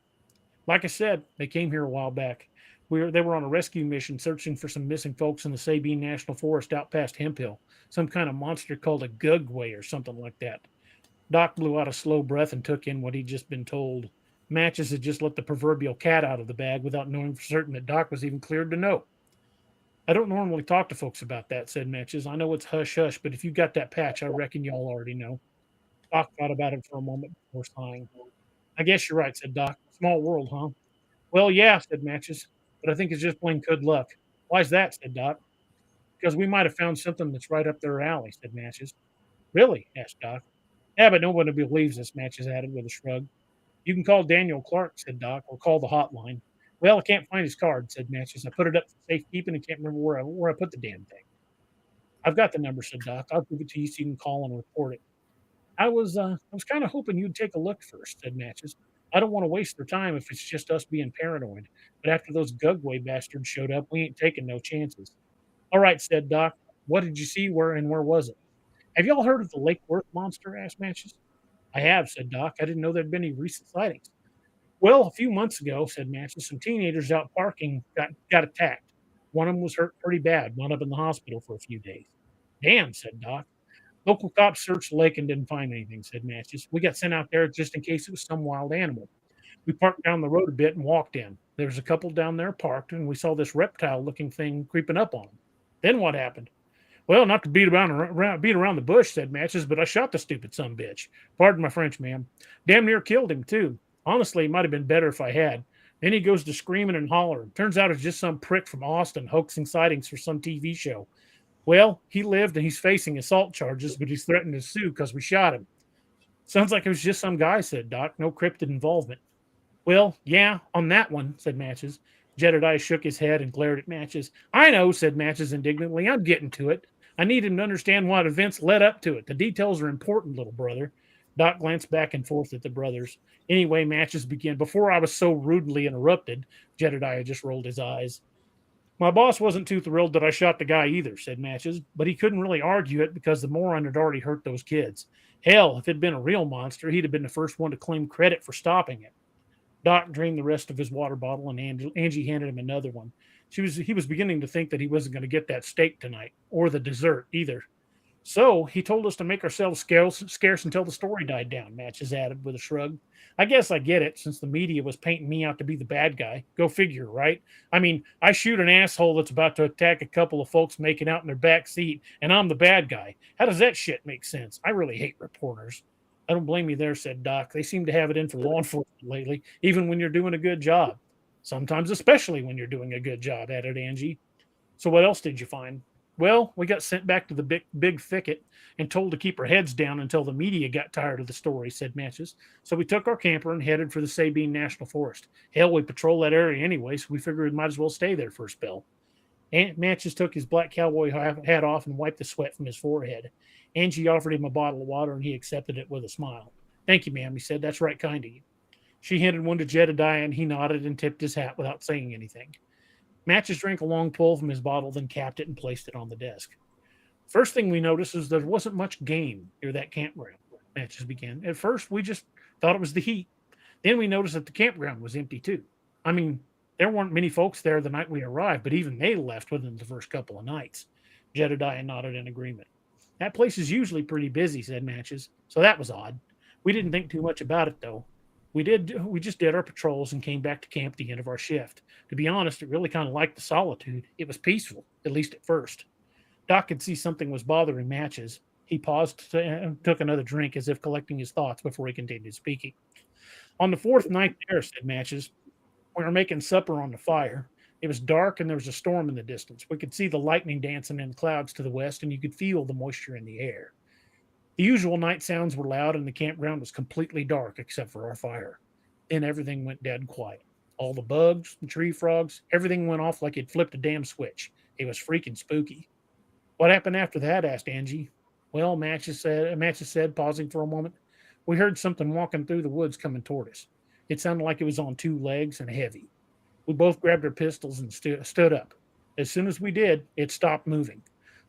"Like I said, they came here a while back. They were on a rescue mission searching for some missing folks in the Sabine National Forest out past Hemp Hill. Some kind of monster called a gugway or something like that. Doc blew out a slow breath and took in what he'd just been told. Matches had just let the proverbial cat out of the bag without knowing for certain that Doc was even cleared to know. I don't normally talk to folks about that, said Matches. I know it's hush-hush, but if you got that patch, I reckon you all already know. Doc thought about it for a moment before sighing. I guess you're right, said Doc. Small world, huh? Well, yeah, said Matches, but I think it's just plain good luck. Why's that, said Doc. Because we might have found something that's right up their alley, said Matches. Really? Asked Doc. Yeah, but nobody believes us, Matches added with a shrug. You can call Daniel Clark, said Doc, or call the hotline. Well, I can't find his card, said Matches. I put it up for safekeeping and can't remember where I put the damn thing. I've got the number, said Doc. I'll give it to you so you can call and report it. I was kind of hoping you'd take a look first, said Matches. I don't want to waste their time if it's just us being paranoid. But after those Gugway bastards showed up, we ain't taking no chances. All right, said Doc. What did you see? Where was it? Have y'all heard of the Lake Worth monster? Asked Matches. I have, said Doc. I didn't know there'd been any recent sightings. Well, a few months ago, said Matches, some teenagers out parking got attacked. One of them was hurt pretty bad, wound up in the hospital for a few days. Damn, said Doc. Local cops searched the lake and didn't find anything, said Matches. We got sent out there just in case it was some wild animal. We parked down the road a bit and walked in. There was a couple down there parked, and we saw this reptile-looking thing creeping up on them. Then what happened? Well, not to beat around the bush, said Matches, but I shot the stupid sumbitch. Pardon my French, ma'am. Damn near killed him, too. Honestly, it might have been better if I had. Then he goes to screaming and hollering. Turns out it's just some prick from Austin hoaxing sightings for some TV show. Well, he lived and he's facing assault charges, but he's threatened to sue because we shot him. Sounds like it was just some guy, said Doc. No cryptid involvement. Well, yeah, on that one, said Matches. Jedediah shook his head and glared at Matches. I know, said Matches indignantly. I'm getting to it. I need him to understand what events led up to it. The details are important, little brother. Doc glanced back and forth at the brothers. Anyway, Matches began. Before I was so rudely interrupted, Jedediah just rolled his eyes. My boss wasn't too thrilled that I shot the guy either, said Matches, but he couldn't really argue it because the moron had already hurt those kids. Hell, if it had been a real monster, he'd have been the first one to claim credit for stopping it. Doc drained the rest of his water bottle, and Angie handed him another one. He was beginning to think that he wasn't going to get that steak tonight, or the dessert either. So he told us to make ourselves scarce until the story died down, Matches added with a shrug. I guess I get it, since the media was painting me out to be the bad guy. Go figure, right? I mean, I shoot an asshole that's about to attack a couple of folks making out in their back seat, and I'm the bad guy. How does that shit make sense? I really hate reporters. I don't blame you there, said Doc. They seem to have it in for law enforcement lately, even when you're doing a good job. Sometimes, especially when you're doing a good job, added Angie. So what else did you find? Well, we got sent back to the big thicket and told to keep our heads down until the media got tired of the story, said Matches. So we took our camper and headed for the Sabine National Forest. Hell, we patrol that area anyway, so we figured we might as well stay there for a spell. Aunt Matches took his black cowboy hat off and wiped the sweat from his forehead. Angie offered him a bottle of water, and he accepted it with a smile. Thank you, ma'am, he said. That's right kind of you. She handed one to Jedediah, and he nodded and tipped his hat without saying anything. Matches drank a long pull from his bottle, then capped it and placed it on the desk. First thing we noticed is there wasn't much game near that campground, Matches began. At first, we just thought it was the heat. Then we noticed that the campground was empty, too. I mean, there weren't many folks there the night we arrived, but even they left within the first couple of nights. Jedediah nodded in agreement. That place is usually pretty busy, said Matches, so that was odd. We didn't think too much about it, though. We just did our patrols and came back to camp at the end of our shift. To be honest, it really kind of liked the solitude. It was peaceful, at least at first. Doc could see something was bothering Matches. He paused and took another drink as if collecting his thoughts before he continued speaking. On the fourth night there, said Matches, we were making supper on the fire. It was dark and there was a storm in the distance. We could see the lightning dancing in the clouds to the west, and you could feel the moisture in the air. The usual night sounds were loud, and the campground was completely dark except for our fire. Then everything went dead quiet. All the bugs, the tree frogs, everything went off like it flipped a damn switch. It was freaking spooky. What happened after that? Asked Angie. Well, Matches said, pausing for a moment. We heard something walking through the woods coming toward us. It sounded like it was on two legs and heavy. We both grabbed our pistols and stood up. As soon as we did, it stopped moving.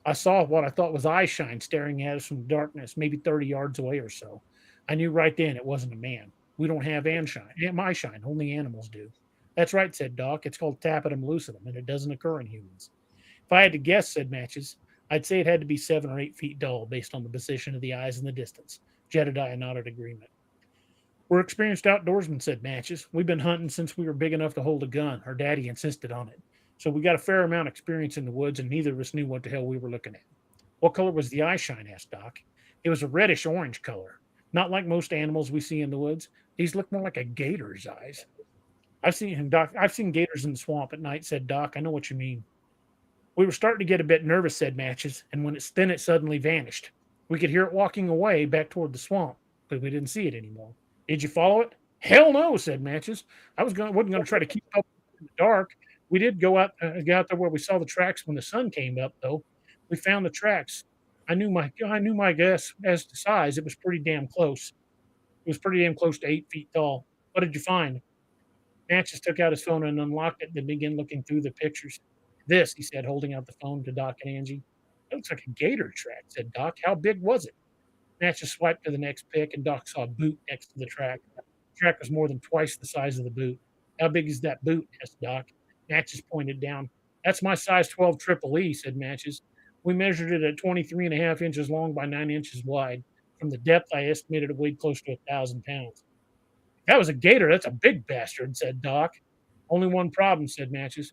I saw what I thought was eye shine staring at us from the darkness, maybe 30 yards away or so. I knew right then it wasn't a man. We don't have eye shine, only animals do. That's right, said Doc. It's called tapetum lucidum, and it doesn't occur in humans. If I had to guess, said Matches, I'd say it had to be 7 or 8 feet tall based on the position of the eyes in the distance. Jedediah nodded agreement. We're experienced outdoorsmen, said Matches. We've been hunting since we were big enough to hold a gun. Our daddy insisted on it. So we got a fair amount of experience in the woods, and neither of us knew what the hell we were looking at. What color was the eye shine? Asked Doc. It was a reddish orange color. Not like most animals we see in the woods. These look more like a gator's eyes. I've seen gators in the swamp at night, said Doc. I know what you mean. We were starting to get a bit nervous, said Matches, and then it suddenly vanished. We could hear it walking away back toward the swamp, but we didn't see it anymore. Did you follow it? Hell no, said Matches. Wasn't going to try to keep up in the dark. We did go out there where we saw the tracks when the sun came up, though. We found the tracks. I knew my guess as to size. It was pretty damn close. It was pretty damn close to 8 feet tall. What did you find? Matches took out his phone and unlocked it, then began looking through the pictures. This, he said, holding out the phone to Doc and Angie. It looks like a gator track, said Doc. How big was it? Matches swiped to the next pic, and Doc saw a boot next to the track. The track was more than twice the size of the boot. How big is that boot? Asked Doc. Matches pointed down. That's my size 12 triple E, said Matches. We measured it at 23.5 inches long by 9 inches wide. From the depth, I estimated it weighed close to 1,000 pounds. That was a gator. That's a big bastard, said Doc. Only one problem, said Matches.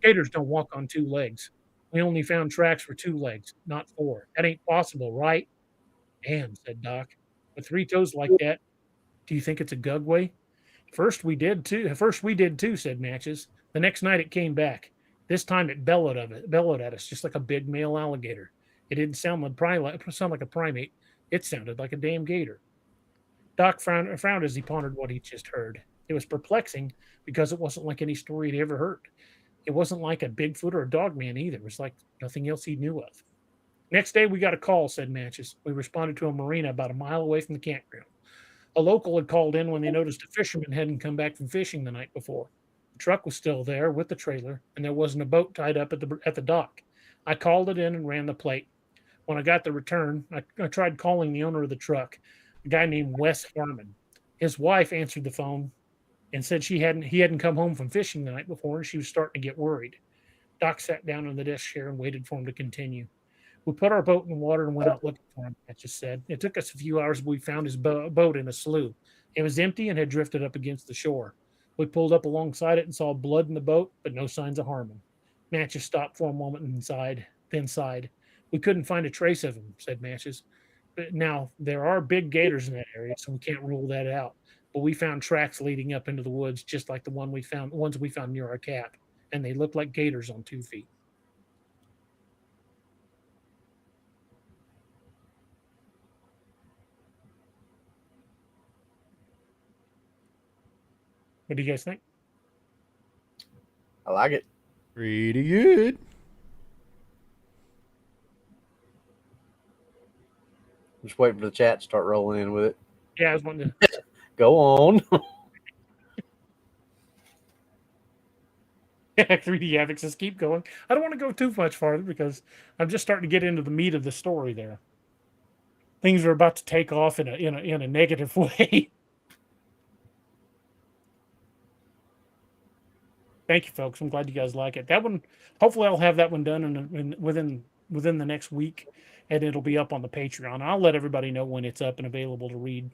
Gators don't walk on 2 legs. We only found tracks for 2 legs, not 4. That ain't possible, right? Damn, said Doc. With 3 toes like that, do you think it's a gugway? First we did too, said Matches. The next night it came back. This time it bellowed at us just like a big male alligator. It didn't sound like a primate. It sounded like a damn gator. Doc frowned as he pondered what he'd just heard. It was perplexing because it wasn't like any story he'd ever heard. It wasn't like a Bigfoot or a dogman either. It was like nothing else he knew of. Next day, we got a call, said Matches. We responded to a marina about a mile away from the campground. A local had called in when they noticed a fisherman hadn't come back from fishing the night before. The truck was still there with the trailer, and there wasn't a boat tied up at the dock. I called it in and ran the plate. When I got the return, I tried calling the owner of the truck, a guy named Wes Harmon. His wife answered the phone and said he hadn't come home from fishing the night before, and she was starting to get worried. Doc sat down on the desk chair and waited for him to continue. We put our boat in the water and went out looking for him, Matches said. It took us a few hours, but we found his boat in a slough. It was empty and had drifted up against the shore. We pulled up alongside it and saw blood in the boat, but no signs of Harmon. Matches stopped for a moment and then sighed. We couldn't find a trace of him, said Matches. But now, there are big gators in that area, so we can't rule that out. But we found tracks leading up into the woods, just like the ones we found near our cap, and they looked like gators on 2 feet. What do you guys think? I like it. Pretty good. Just waiting for the chat to start rolling in with it. Yeah, I was wanting to. Go on. 3D Havoc says, keep going. I don't want to go too much farther because I'm just starting to get into the meat of the story there. Things are about to take off in a negative way. Thank you, folks. I'm glad you guys like it. That one, hopefully, I'll have that one done within the next week, and it'll be up on the Patreon. I'll let everybody know when it's up and available to read.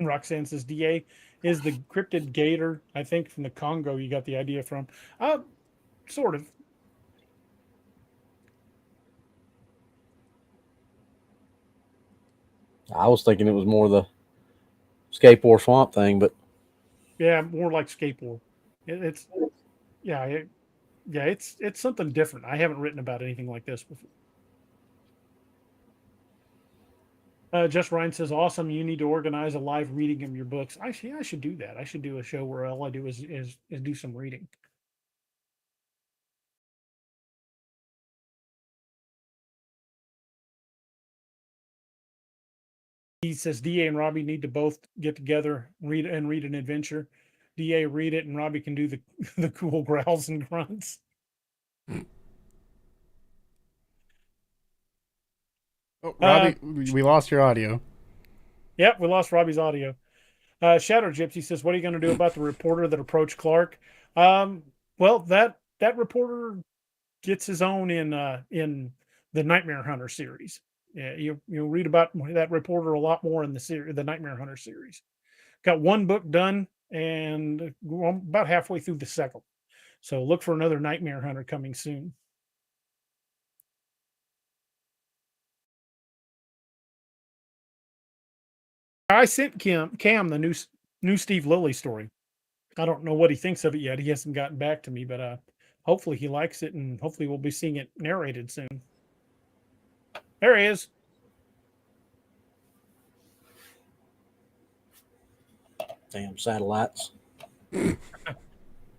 Roxanne says, DA is the cryptid gator, I think, from the Congo you got the idea from. Sort of. I was thinking it was more the skateboard swamp thing, but Yeah, more like skateboard. It's something different. I haven't written about anything like this before. Just Ryan says, awesome. You need to organize a live reading of your books. I should do that. I should do a show where all I do is do some reading. He says DA and Robbie need to both get together, read an adventure. DA read it, and Robbie can do the the cool growls and grunts. Oh, Robbie, we lost your audio. Yep, we lost Robbie's audio. Shadow Gypsy says, "What are you going to do about the reporter that approached Clark?" Well, that reporter gets his own in the Nightmare Hunter series. Yeah, you'll read about that reporter a lot more in the Nightmare Hunter series. Got one book done, and I'm about halfway through the second. So look for another Nightmare Hunter coming soon. I sent Cam the new Steve Lilly story. I don't know what he thinks of it yet. He hasn't gotten back to me, but hopefully he likes it, and hopefully we'll be seeing it narrated soon. There he is. Damn satellites.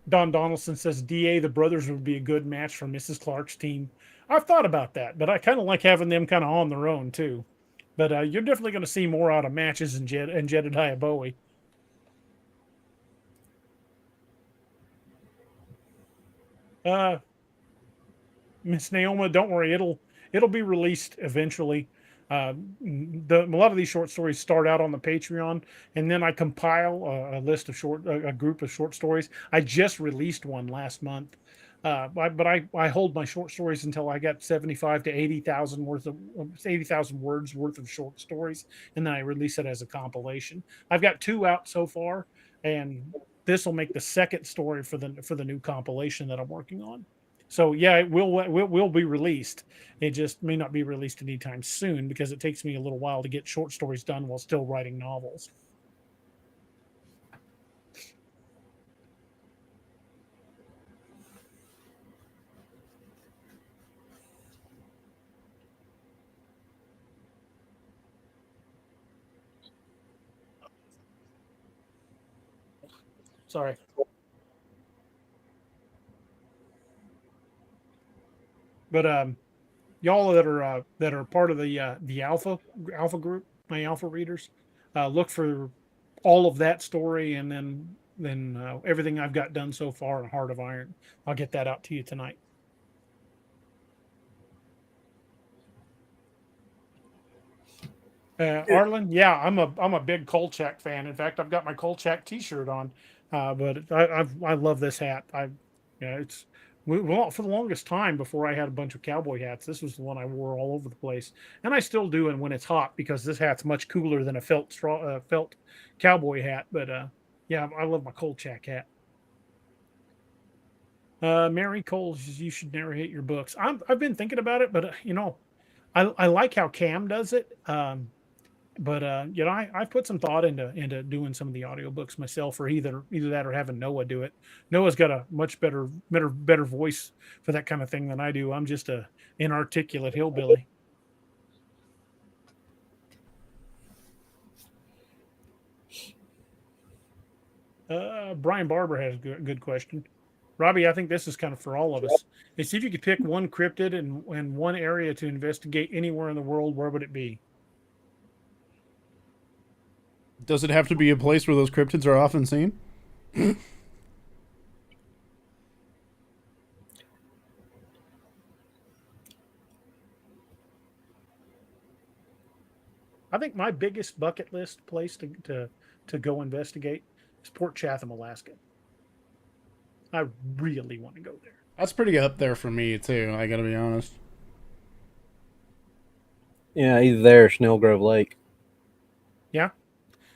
Don Donaldson says DA the brothers would be a good match for Mrs. Clark's team. I've thought about that, but I kind of like having them kind of on their own too. But you're definitely going to see more out of Matches and Jedediah Bowie. Miss Naoma, don't worry, it'll be released eventually. A lot of these short stories start out on the Patreon, and then I compile a list of a group of short stories. I just released one last month, but I hold my short stories until I got 75 to 80,000 words worth of short stories, and then I release it as a compilation. I've got 2 out so far, and this will make the second story for the new compilation that I'm working on. So yeah, it will be released. It just may not be released anytime soon because it takes me a little while to get short stories done while still writing novels. Sorry. But y'all that are part of the alpha group, my alpha readers, look for all of that story, and then everything I've got done so far in Heart of Iron. I'll get that out to you tonight. Arlen, yeah, I'm a big Kolchak fan. In fact, I've got my Kolchak T-shirt on. But I love this hat. It's well, for the longest time before I had a bunch of cowboy hats. This was the one I wore all over the place, and I still do. And when it's hot, because this hat's much cooler than a felt cowboy hat. But yeah, I love my Kolchak hat. Mary Cole says you should narrate your books. I've been thinking about it, but I like how Cam does it. But I've put some thought into doing some of the audiobooks myself, or either that or having Noah do it. Noah's got a much better voice for that kind of thing than I do. I'm just a inarticulate hillbilly. Brian Barber has a good question. Robbie, I think this is kind of for all of us. Hey, see if you could pick one cryptid and one area to investigate anywhere in the world. Where would it be? Does it have to be a place where those cryptids are often seen? I think my biggest bucket list place to go investigate is Port Chatham, Alaska. I really want to go there. That's pretty up there for me too. I gotta be honest. Yeah, either there or Snell Grove Lake. Yeah,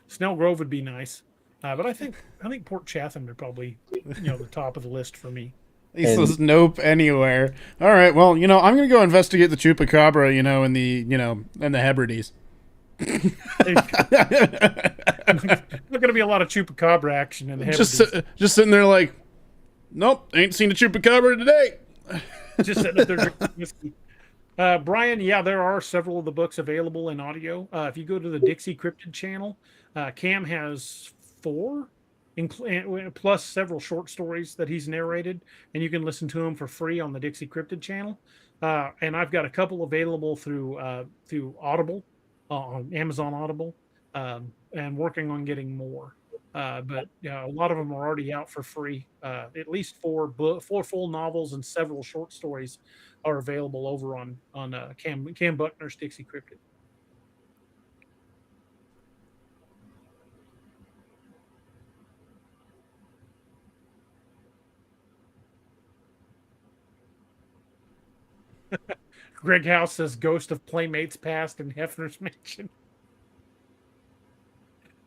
Snell Grove would be nice, but I think Port Chatham would probably the top of the list for me. He says nope anywhere. All right, well I'm gonna go investigate the chupacabra, in the Hebrides. There's going to be a lot of chupacabra action in the Hebrides. Just sitting there like, nope, ain't seen a chupacabra today. Just sitting up there drinking whiskey. Brian, yeah, there are several of the books available in audio. If you go to the Dixie Cryptid channel, Cam has 4, plus several short stories that he's narrated, and you can listen to them for free on the Dixie Cryptid channel. And I've got a couple available through Audible, on Amazon Audible, and working on getting more. But a lot of them are already out for free. At least four full novels and several short stories are available over on Cam Buckner's Dixie Cryptid. Greg House says Ghost of Playmates Past in Hefner's Mansion.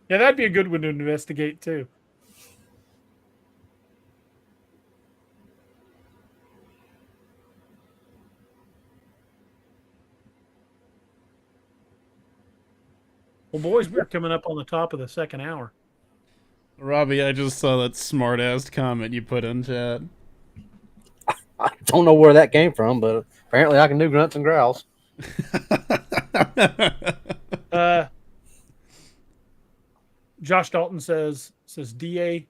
Yeah, that'd be a good one to investigate too. Well, boys, we're coming up on the top of the second hour. Robbie, I just saw that smart ass comment you put in chat. I don't know where that came from, but apparently I can do grunts and growls. Josh Dalton says DA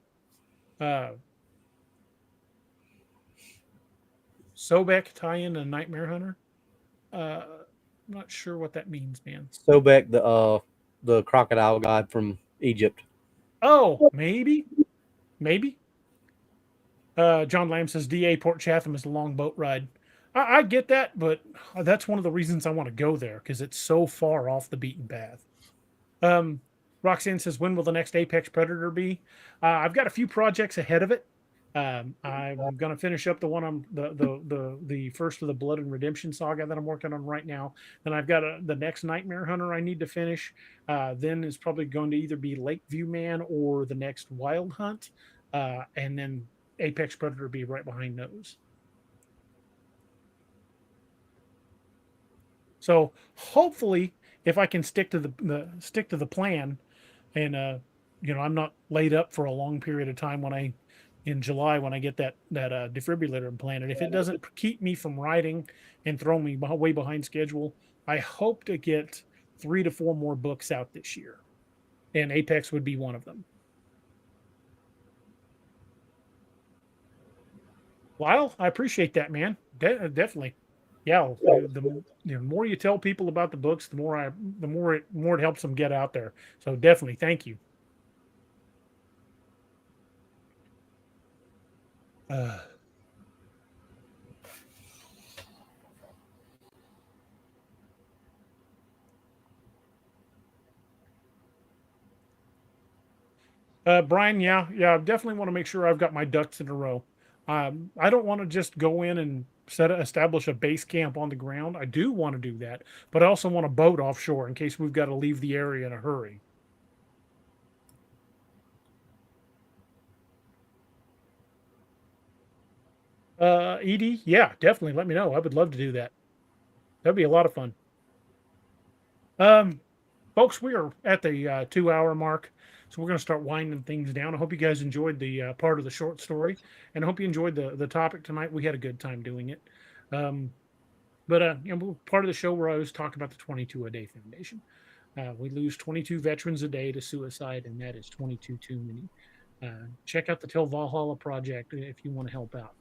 Sobek tie-in to Nightmare Hunter. I'm not sure what that means, man. Sobek, the crocodile god from Egypt. Oh, maybe. John Lamb says DA Port Chatham is a long boat ride. I get that, but that's one of the reasons I want to go there because it's so far off the beaten path. Roxanne says, when will the next Apex Predator be? I've got a few projects ahead of it. I'm going to finish up the one on the first of the Blood and Redemption saga that I'm working on right now. Then I've got the next Nightmare Hunter I need to finish. Then it's probably going to either be Lakeview Man or the next Wild Hunt. And then Apex Predator be right behind those. So hopefully, if I can stick to the plan, and I'm not laid up for a long period of time in July when I get that defibrillator implanted. If it doesn't keep me from writing and throw me way behind schedule, I hope to get 3 to 4 more books out this year, and Apex would be one of them. Lyle, I appreciate that, man. Definitely. Yeah, the more you tell people about the books, the more it helps them get out there. So definitely, thank you. Brian, yeah, I definitely want to make sure I've got my ducks in a row. I don't want to just go in and establish a base camp on the ground. I do want to do that, but I also want a boat offshore in case we've got to leave the area in a hurry. Edie, yeah, definitely. Let me know. I would love to do that. That'd be a lot of fun. Folks, we are at the 2-hour mark, so we're going to start winding things down. I hope you guys enjoyed the part of the short story, and I hope you enjoyed the topic tonight. We had a good time doing it. But part of the show where I always talk about the 22 a day foundation. We lose 22 veterans a day to suicide, and that is 22 too many. Check out the Till Valhalla project if you want to help out.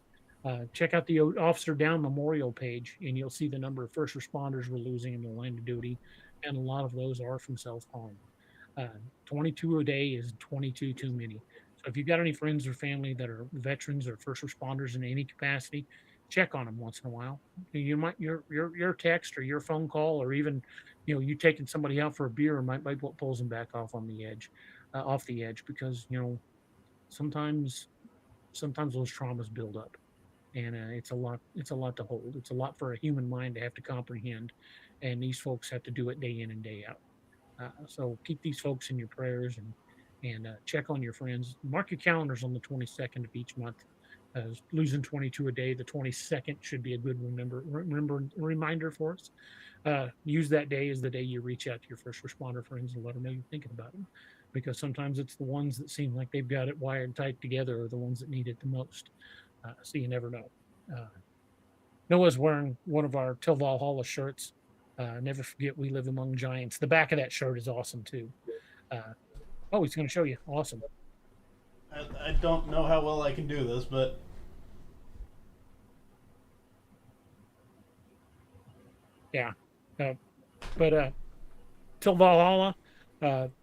Check out the Officer Down Memorial page, and you'll see the number of first responders we're losing in the line of duty, and a lot of those are from self-harm. 22 a day is 22 too many. So if you've got any friends or family that are veterans or first responders in any capacity, check on them once in a while. Your text or your phone call, or even you taking somebody out for a beer might what pulls them back off the edge, because sometimes those traumas build up, and it's a lot to hold. It's a lot for a human mind to have to comprehend, and these folks have to do it day in and day out. So keep these folks in your prayers, and check on your friends. Mark your calendars on the 22nd of each month. Losing 22 a day, the 22nd should be a good reminder for us. Use that day as the day you reach out to your first responder friends and let them know you're thinking about them, because sometimes it's the ones that seem like they've got it wired tight together are the ones that need it the most. So you never know. Noah's wearing one of our Till Valhalla shirts. Never forget we live among giants. The back of that shirt is awesome too. He's going to show you. Awesome. I don't know how well I can do this, but yeah. But Till Valhalla,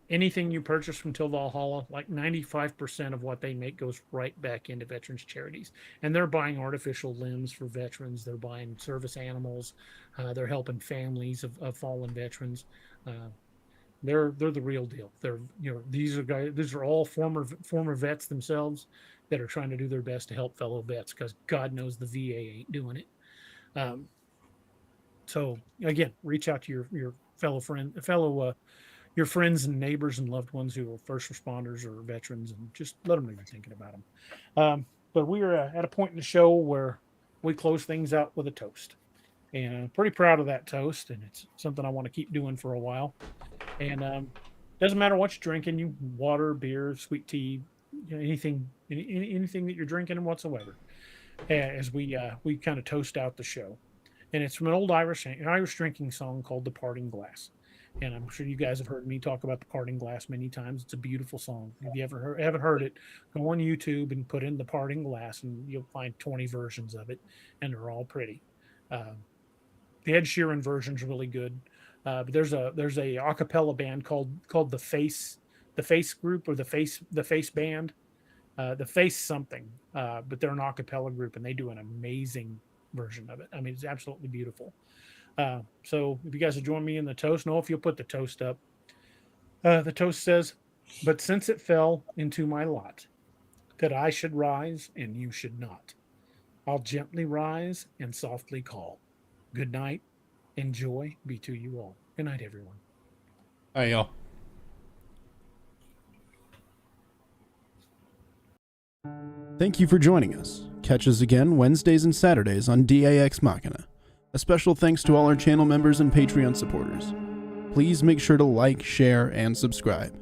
anything you purchase from Till Valhalla, like 95% of what they make goes right back into veterans charities. And they're buying artificial limbs for veterans. They're buying service animals. They're helping families of fallen veterans. They're the real deal. These are all former vets themselves that are trying to do their best to help fellow vets, because God knows the VA ain't doing it. So again, reach out to your your friends and neighbors and loved ones who are first responders or veterans, and just let them know you're thinking about them. But we are at a point in the show where we close things out with a toast, and I'm pretty proud of that toast, and it's something I want to keep doing for a while. And doesn't matter what you're drinking, you water, beer, sweet tea, anything that you're drinking whatsoever, as we kind of toast out the show. And it's from an old Irish drinking song called "The Parting Glass." And I'm sure you guys have heard me talk about The Parting Glass many times. It's a beautiful song. If you haven't heard it, go on YouTube and put in The Parting Glass, and you'll find 20 versions of it, and they're all pretty. The Ed Sheeran version's really good. But there's a acapella band called the Face Group, or the Face Band, the Face something. But they're an acapella group, and they do an amazing version of it. I mean, it's absolutely beautiful. So if you guys will join me in the toast, if you'll put the toast up. The toast says, "But since it fell into my lot that I should rise and you should not, I'll gently rise and softly call. Good night, and joy be to you all." Good night, everyone. Hi, y'all. Thank you for joining us. Catch us again Wednesdays and Saturdays on Ex Machina. A special thanks to all our channel members and Patreon supporters. Please make sure to like, share, and subscribe.